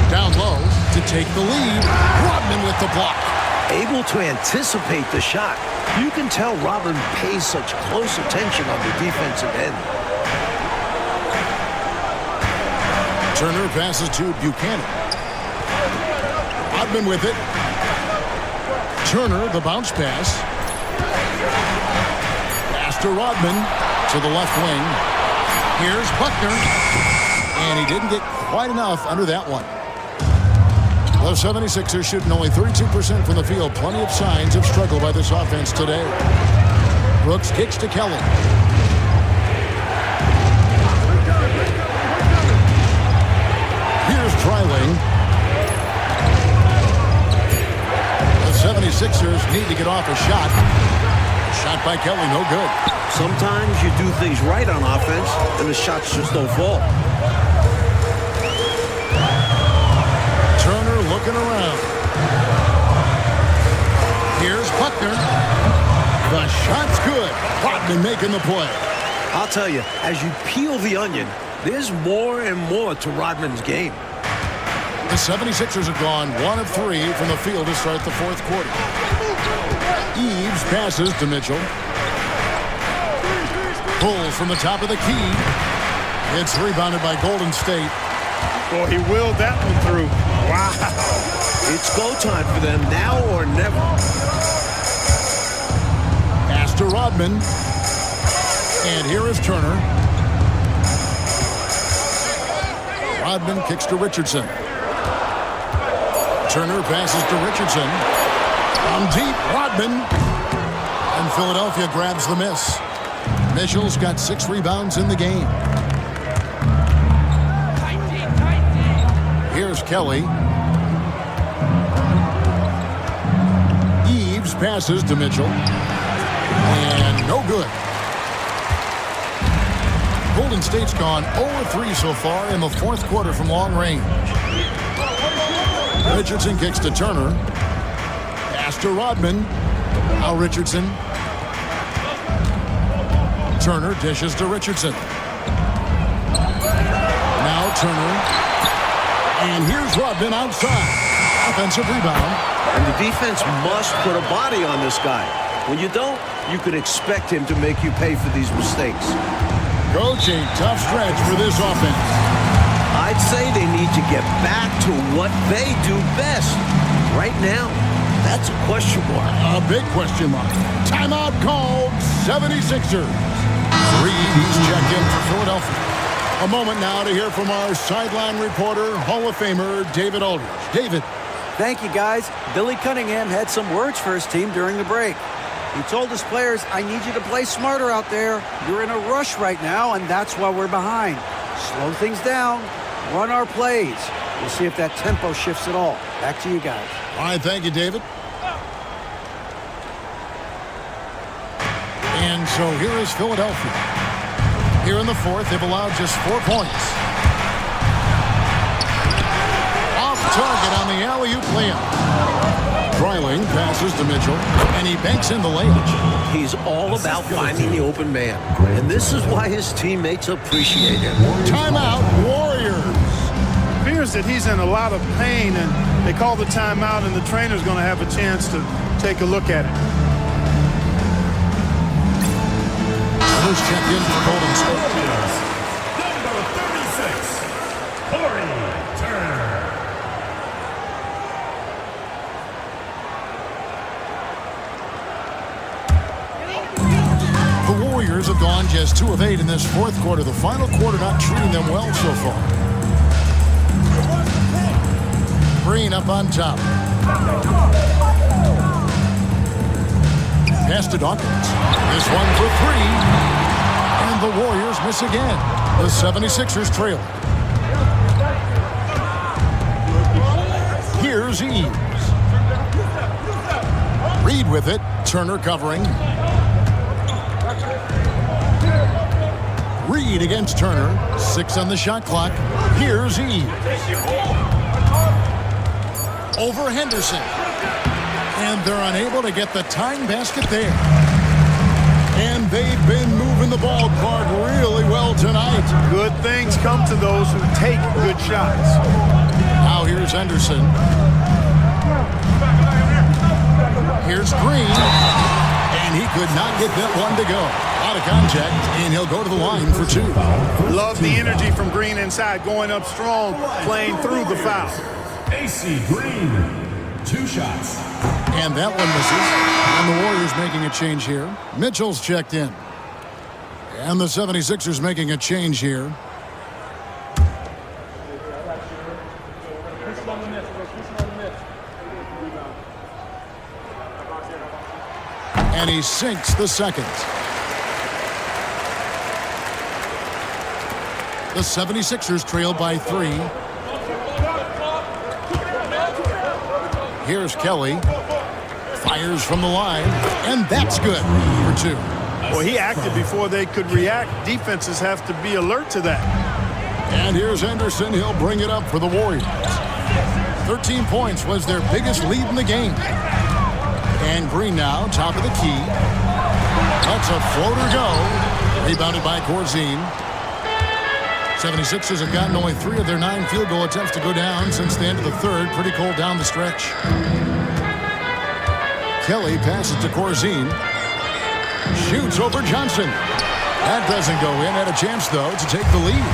Down low to take the lead. Rodman with the block. Able to anticipate the shot. You can tell Rodman pays such close attention on the defensive end. Turner passes to Buchanan. Rodman with it. Turner, the bounce pass. Pass to Rodman to the left wing. Here's Buckner. And he didn't get quite enough under that one. The 76ers shooting only 32% from the field. Plenty of signs of struggle by this offense today. Brooks kicks to Kelly. Here's Dreiling. The 76ers need to get off a shot. Shot by Kelly, no good. Sometimes you do things right on offense, and the shots just don't fall. Turner looking around. Here's Buckner. The shot's good. Rodman making the play. I'll tell you, as you peel the onion, there's more and more to Rodman's game. The 76ers have gone 1 of 3 from the field to start the fourth quarter. Eves passes to Mitchell. Pulls from the top of the key. It's rebounded by Golden State. Boy, he willed that one through. Wow. It's go time for them now or never. Pass to Rodman. And here is Turner. Rodman kicks to Richardson. Turner passes to Richardson. From deep, Rodman. And Philadelphia grabs the miss. Mitchell's got 6 rebounds in the game. Here's Kelly. Eves passes to Mitchell. And no good. Golden State's gone 0-3 so far in the fourth quarter from long range. Richardson kicks to Turner. Pass to Rodman. Now Richardson. Turner dishes to Richardson. Now Turner. And here's Rodman outside. Offensive rebound. And the defense must put a body on this guy. When you don't, you can expect him to make you pay for these mistakes. Coach, a tough stretch for this offense. I'd say they need to get back to what they do best. Right now, that's a question mark. A big question mark. Timeout called. 76ers. 3 Eves check in for Philadelphia. A moment now to hear from our sideline reporter, Hall of Famer David Aldridge. David. Thank you, guys. Billy Cunningham had some words for his team during the break. He told his players, I need you to play smarter out there. You're in a rush right now, and that's why we're behind. Slow things down. Run our plays. We'll see if that tempo shifts at all. Back to you guys. All right, thank you, David. And so here is Philadelphia. Here in the fourth, they've allowed just 4 points. Off target on the alley-oop layup. Dreiling passes to Mitchell, and he banks in the layup. He's all about finding the open man, and this is why his teammates appreciate him. Timeout, Warriors. Appears that he's in a lot of pain, and they call the timeout, and the trainer's going to have a chance to take a look at it. First check in for Golden State. Number 36, Corey Turner. The Warriors have gone just 2 of 8 in this fourth quarter. The final quarter not treating them well so far. Green up on top. Pass to Dawkins. This one for 3. And the Warriors miss again. The 76ers trail. Here's Eves. Reed with it. Turner covering. Reed against Turner. 6 on the shot clock. Here's Eves. Over Henderson. And they're unable to get the tying basket there. And they've been moving the ball card really well tonight. Good things come to those who take good shots. Now here's Henderson. Here's Green. And he could not get that one to go. Out of contact, and he'll go to the line for 2. Love the energy from Green inside, going up strong, playing through the foul. AC Green, 2 shots. And that one misses. And the Warriors making a change here. Mitchell's checked in. And the 76ers making a change here. And he sinks the second. The 76ers trail by 3. Here's Kelly. Fires from the line. And that's good for 2. Well, he acted before they could react. Defenses have to be alert to that. And here's Henderson. He'll bring it up for the Warriors. 13 points was their biggest lead in the game. And Green now, top of the key. Lets a floater go. Rebounded by Corzine. 76ers have gotten only 3 of their 9 field goal attempts to go down since the end of the third. Pretty cold down the stretch. Kelly passes to Corzine. Shoots over Johnson. That doesn't go in. Had a chance, though, to take the lead.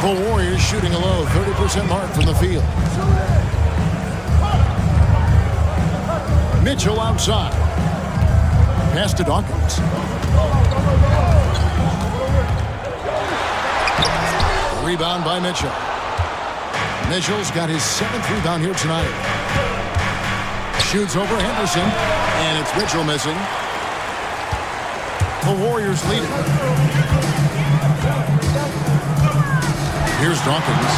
The Warriors shooting a low 30% mark from the field. Mitchell outside. Pass to Dawkins. Rebound by Mitchell. Mitchell's got his 7th rebound here tonight. Shoots over Henderson, and it's Mitchell missing. The Warriors lead it. Here's Dawkins.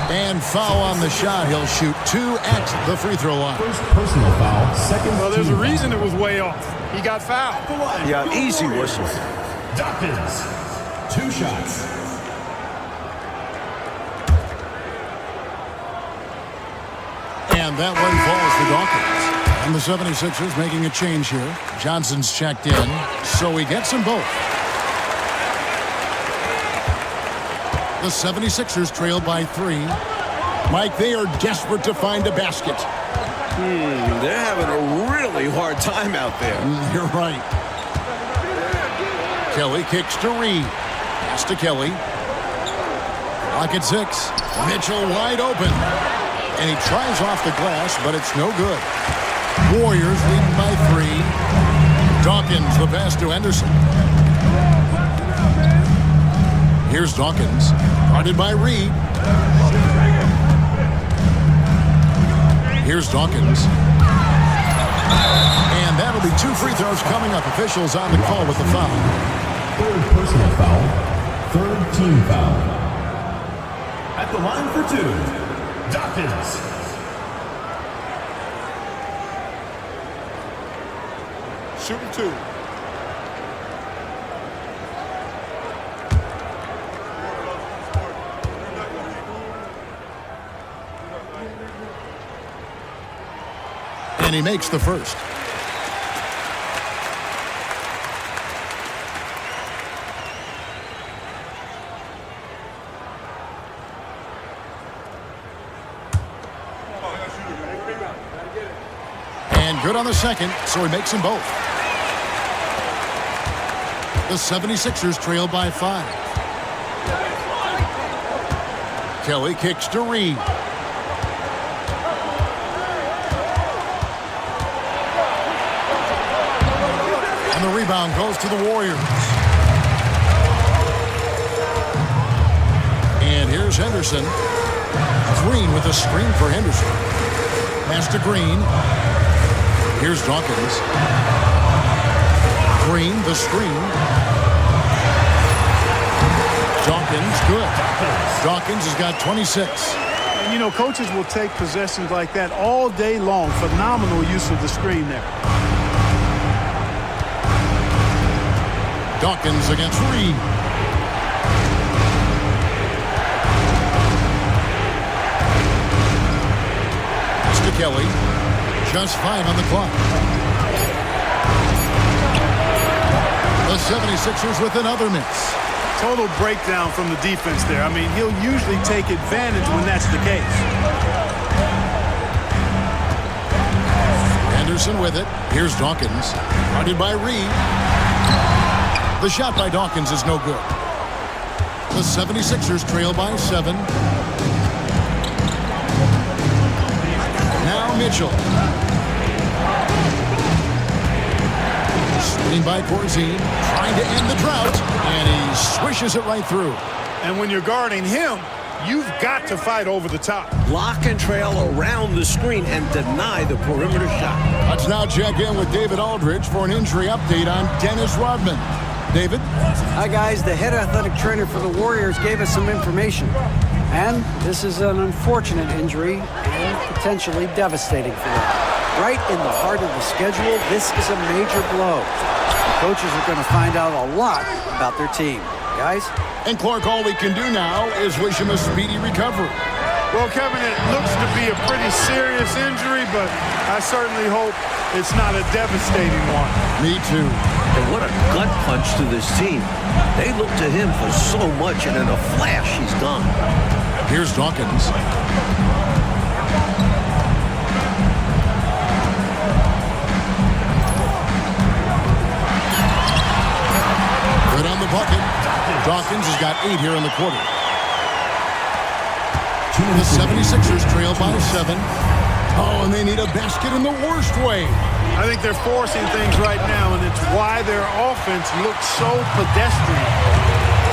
And foul on the shot. He'll shoot 2 at the free throw line. First personal foul, second. Well, there's a team reason foul. it was way off. He got fouled. Yeah, easy whistle. Dawkins, 2 shots. And that one falls for Dawkins. And the 76ers making a change here. Johnson's checked in, so he gets them both. The 76ers trail by 3. Mike, they are desperate to find a basket. They're having a really hard time out there. You're right. Kelly kicks to Reed. Pass to Kelly. Clock at 6. Mitchell wide open. And he tries off the glass, but it's no good. Warriors leading by 3. Dawkins, the pass to Henderson. Here's Dawkins. Guarded by Reed. Here's Dawkins. And that'll be 2 free throws coming up. Officials on the call with the foul. Third personal foul, third team foul. At the line for 2, Dawkins. Shooting 2. And he makes the first. And good on the second, so he makes them both. The 76ers trail by 5. Kelly kicks to Reed. And the rebound goes to the Warriors. And here's Henderson. Green with a screen for Henderson. Pass to Green. Here's Dawkins. Green, the screen. Dawkins, good. Dawkins has got 26. And, you know, coaches will take possessions like that all day long. Phenomenal use of the screen there. Dawkins against Reed. Pass to Kelly. Just 5 on the clock. The 76ers with another miss. Total breakdown from the defense there. I mean, he'll usually take advantage when that's the case. Anderson with it. Here's Dawkins. Guarded by Reed. The shot by Dawkins is no good. The 76ers trail by 7. Now Mitchell. Waiting by Corzine, trying to end the drought, and he swishes it right through. And when you're guarding him, you've got to fight over the top. Lock and trail around the screen and deny the perimeter shot. Let's now check in with David Aldridge for an injury update on Dennis Rodman. David? Hi, guys. The head athletic trainer for the Warriors gave us some information. And this is an unfortunate injury and potentially devastating for them. Right in the heart of the schedule, this is a major blow. The coaches are going to find out a lot about their team. Guys? And Clark, all we can do now is wish him a speedy recovery. Well, Kevin, it looks to be a pretty serious injury, but I certainly hope it's not a devastating one. Me too. And what a gut punch to this team. They look to him for so much, and in a flash, he's gone. Here's Dawkins. Good on the bucket. Dawkins has got 8 here in the quarter. The 76ers trail by 7. Oh, and they need a basket in the worst way. I think they're forcing things right now, and it's why their offense looks so pedestrian.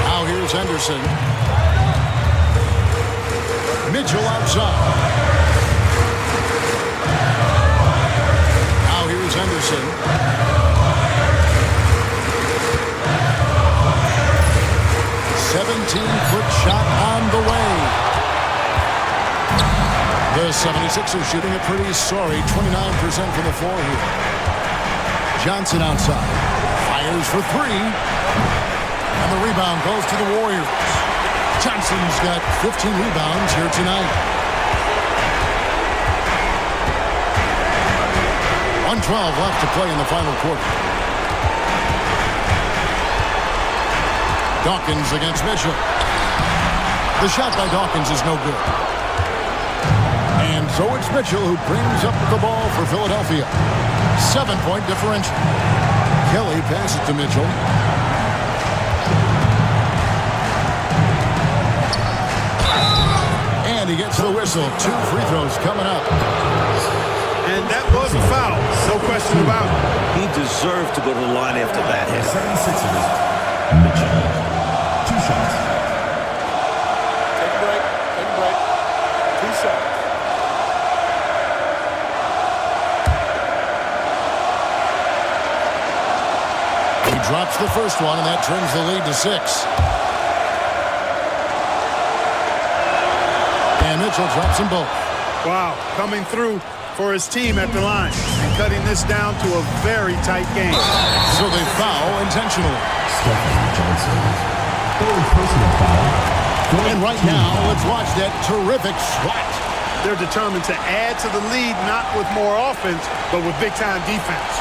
Now here's Henderson. Mitchell outside. Now here's Henderson. 17-foot shot on the way. The 76ers shooting a pretty sorry 29% from the floor here. Johnson outside. Fires for 3. And the rebound goes to the Warriors. Johnson's got 15 rebounds here tonight. 1:12 left to play in the final quarter. Dawkins against Mitchell. The shot by Dawkins is no good. And so it's Mitchell who brings up the ball for Philadelphia. 7-point differential. Kelly passes to Mitchell. And he gets the whistle. 2 free throws coming up. And that was a foul. No question about it. He deserved to go to the line after that hit. 76ers, Mitchell. 2 shots. Take a break. Take a break. 2 shots. He drops the first one, and that trims the lead to 6. And Mitchell drops them both. Wow, coming through for his team at the line and cutting this down to a very tight game. So they foul intentionally. Stephen Johnson. 3rd personal foul. And right now, let's watch that terrific swat. They're determined to add to the lead, not with more offense, but with big-time defense.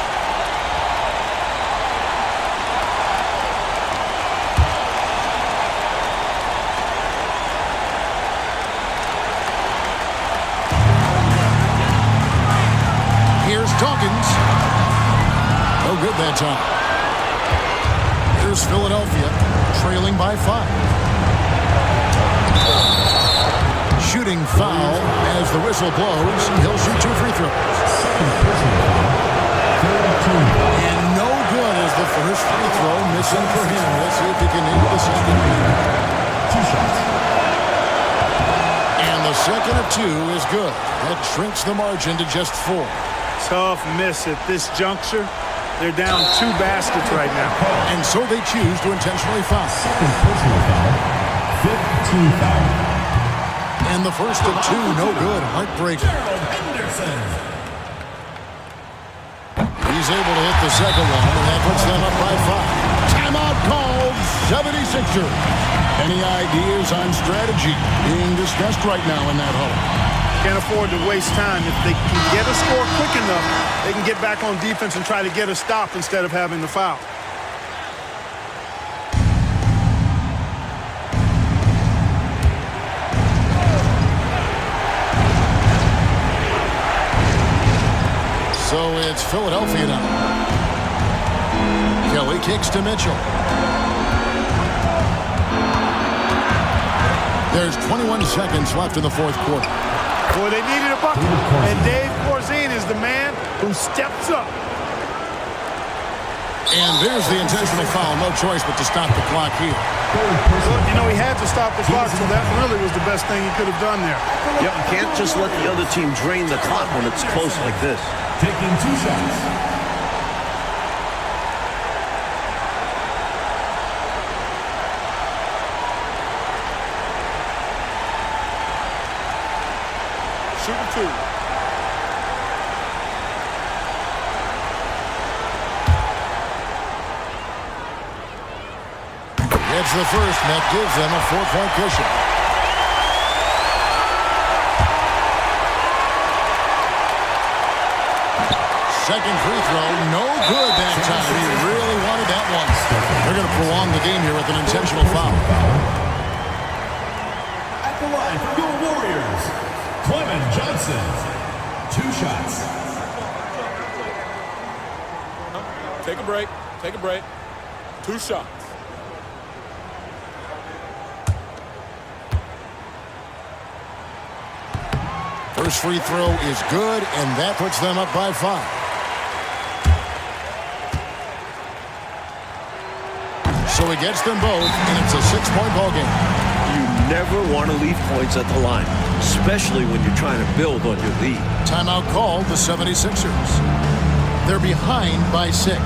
Here's Dawkins. No good that time. Here's Philadelphia, trailing by 5. Shooting foul as the whistle blows. He'll shoot 2 free throws. 2nd personal foul. 3rd team foul. And no good as the first free throw missing for him. Let's see if he can hit the second. 2 shots. And the second of 2 is good. That shrinks the margin to just 4. Tough miss at this juncture. They're down 2 baskets right now. And so they choose to intentionally foul. 2nd personal foul. 5th team foul. And the first of 2, no good. Heartbreaking. He's able to hit the second one, and that puts them up by 5. Timeout called, 76ers. Any ideas on strategy being discussed right now in that huddle? Can't afford to waste time. If they can get a score quick enough, they can get back on defense and try to get a stop instead of having the foul. So it's Philadelphia now. Kelly kicks to Mitchell. There's 21 seconds left in the 4th quarter. Boy, they needed a bucket, and Dave Corzine is the man who steps up. And there's the intentional foul. No choice but to stop the clock here. Well, you know, he had to stop the clock, so that really was the best thing he could have done there. Yep, you can't just let the other team drain the clock when it's close like this. Taking 2 shots. Shooting 2. Gets the first, and that gives them a 4-point cushion. Second free throw, no good that time. He really wanted that one. They're going to prolong the game here with an intentional foul. At the line for your Warriors, Clement Johnson. 2 shots. Take a break. Take a break. 2 shots. First free throw is good, and that puts them up by 5. So he gets them both, and it's a 6-point ball game. You never want to leave points at the line, especially when you're trying to build on your lead. Timeout called the 76ers. They're behind by 6.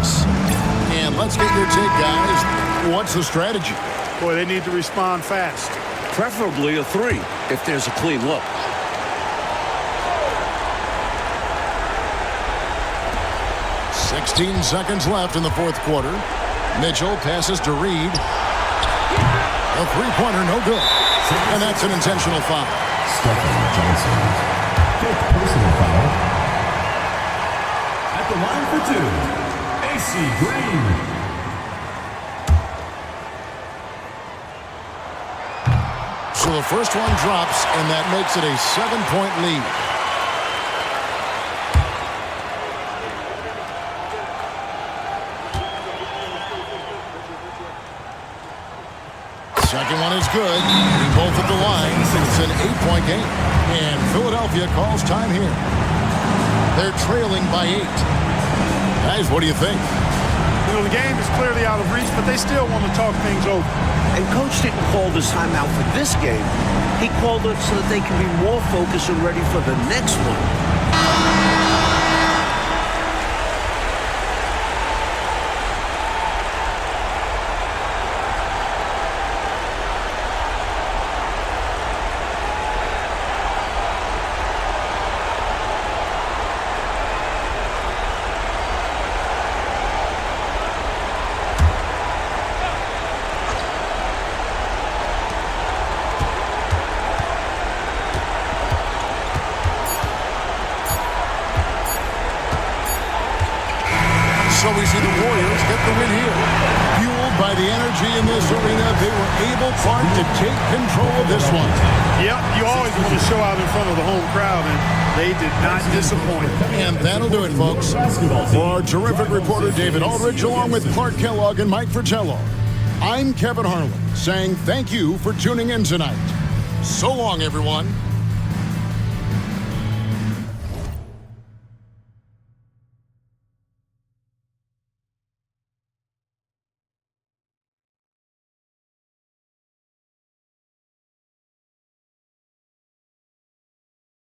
And let's get your take, guys. What's the strategy? Boy, they need to respond fast. Preferably a 3 if there's a clean look. 16 seconds left in the 4th quarter. Mitchell passes to Reed. A three-pointer, no good. And that's an intentional foul. Stephen Johnson. 5th personal foul. At the line for 2, AC Green. So the first one drops, and that makes it a 7-point lead. Second one is good. Both at the line. It's an 8-point game. And Philadelphia calls time here. They're trailing by 8. Guys, what do you think? You know, the game is clearly out of reach, but they still want to talk things over. And Coach didn't call this timeout for this game. He called it so that they can be more focused and ready for the next one. So we see the Warriors get the win here. Fueled by the energy in this arena, they were able, Clark, to take control of this one. Yep, you always want to show out in front of the home crowd, and they did not disappoint. And that'll do it, folks. For our terrific reporter, David Aldridge, along with Clark Kellogg and Mike Fratello, I'm Kevin Harlan, saying thank you for tuning in tonight. So long, everyone.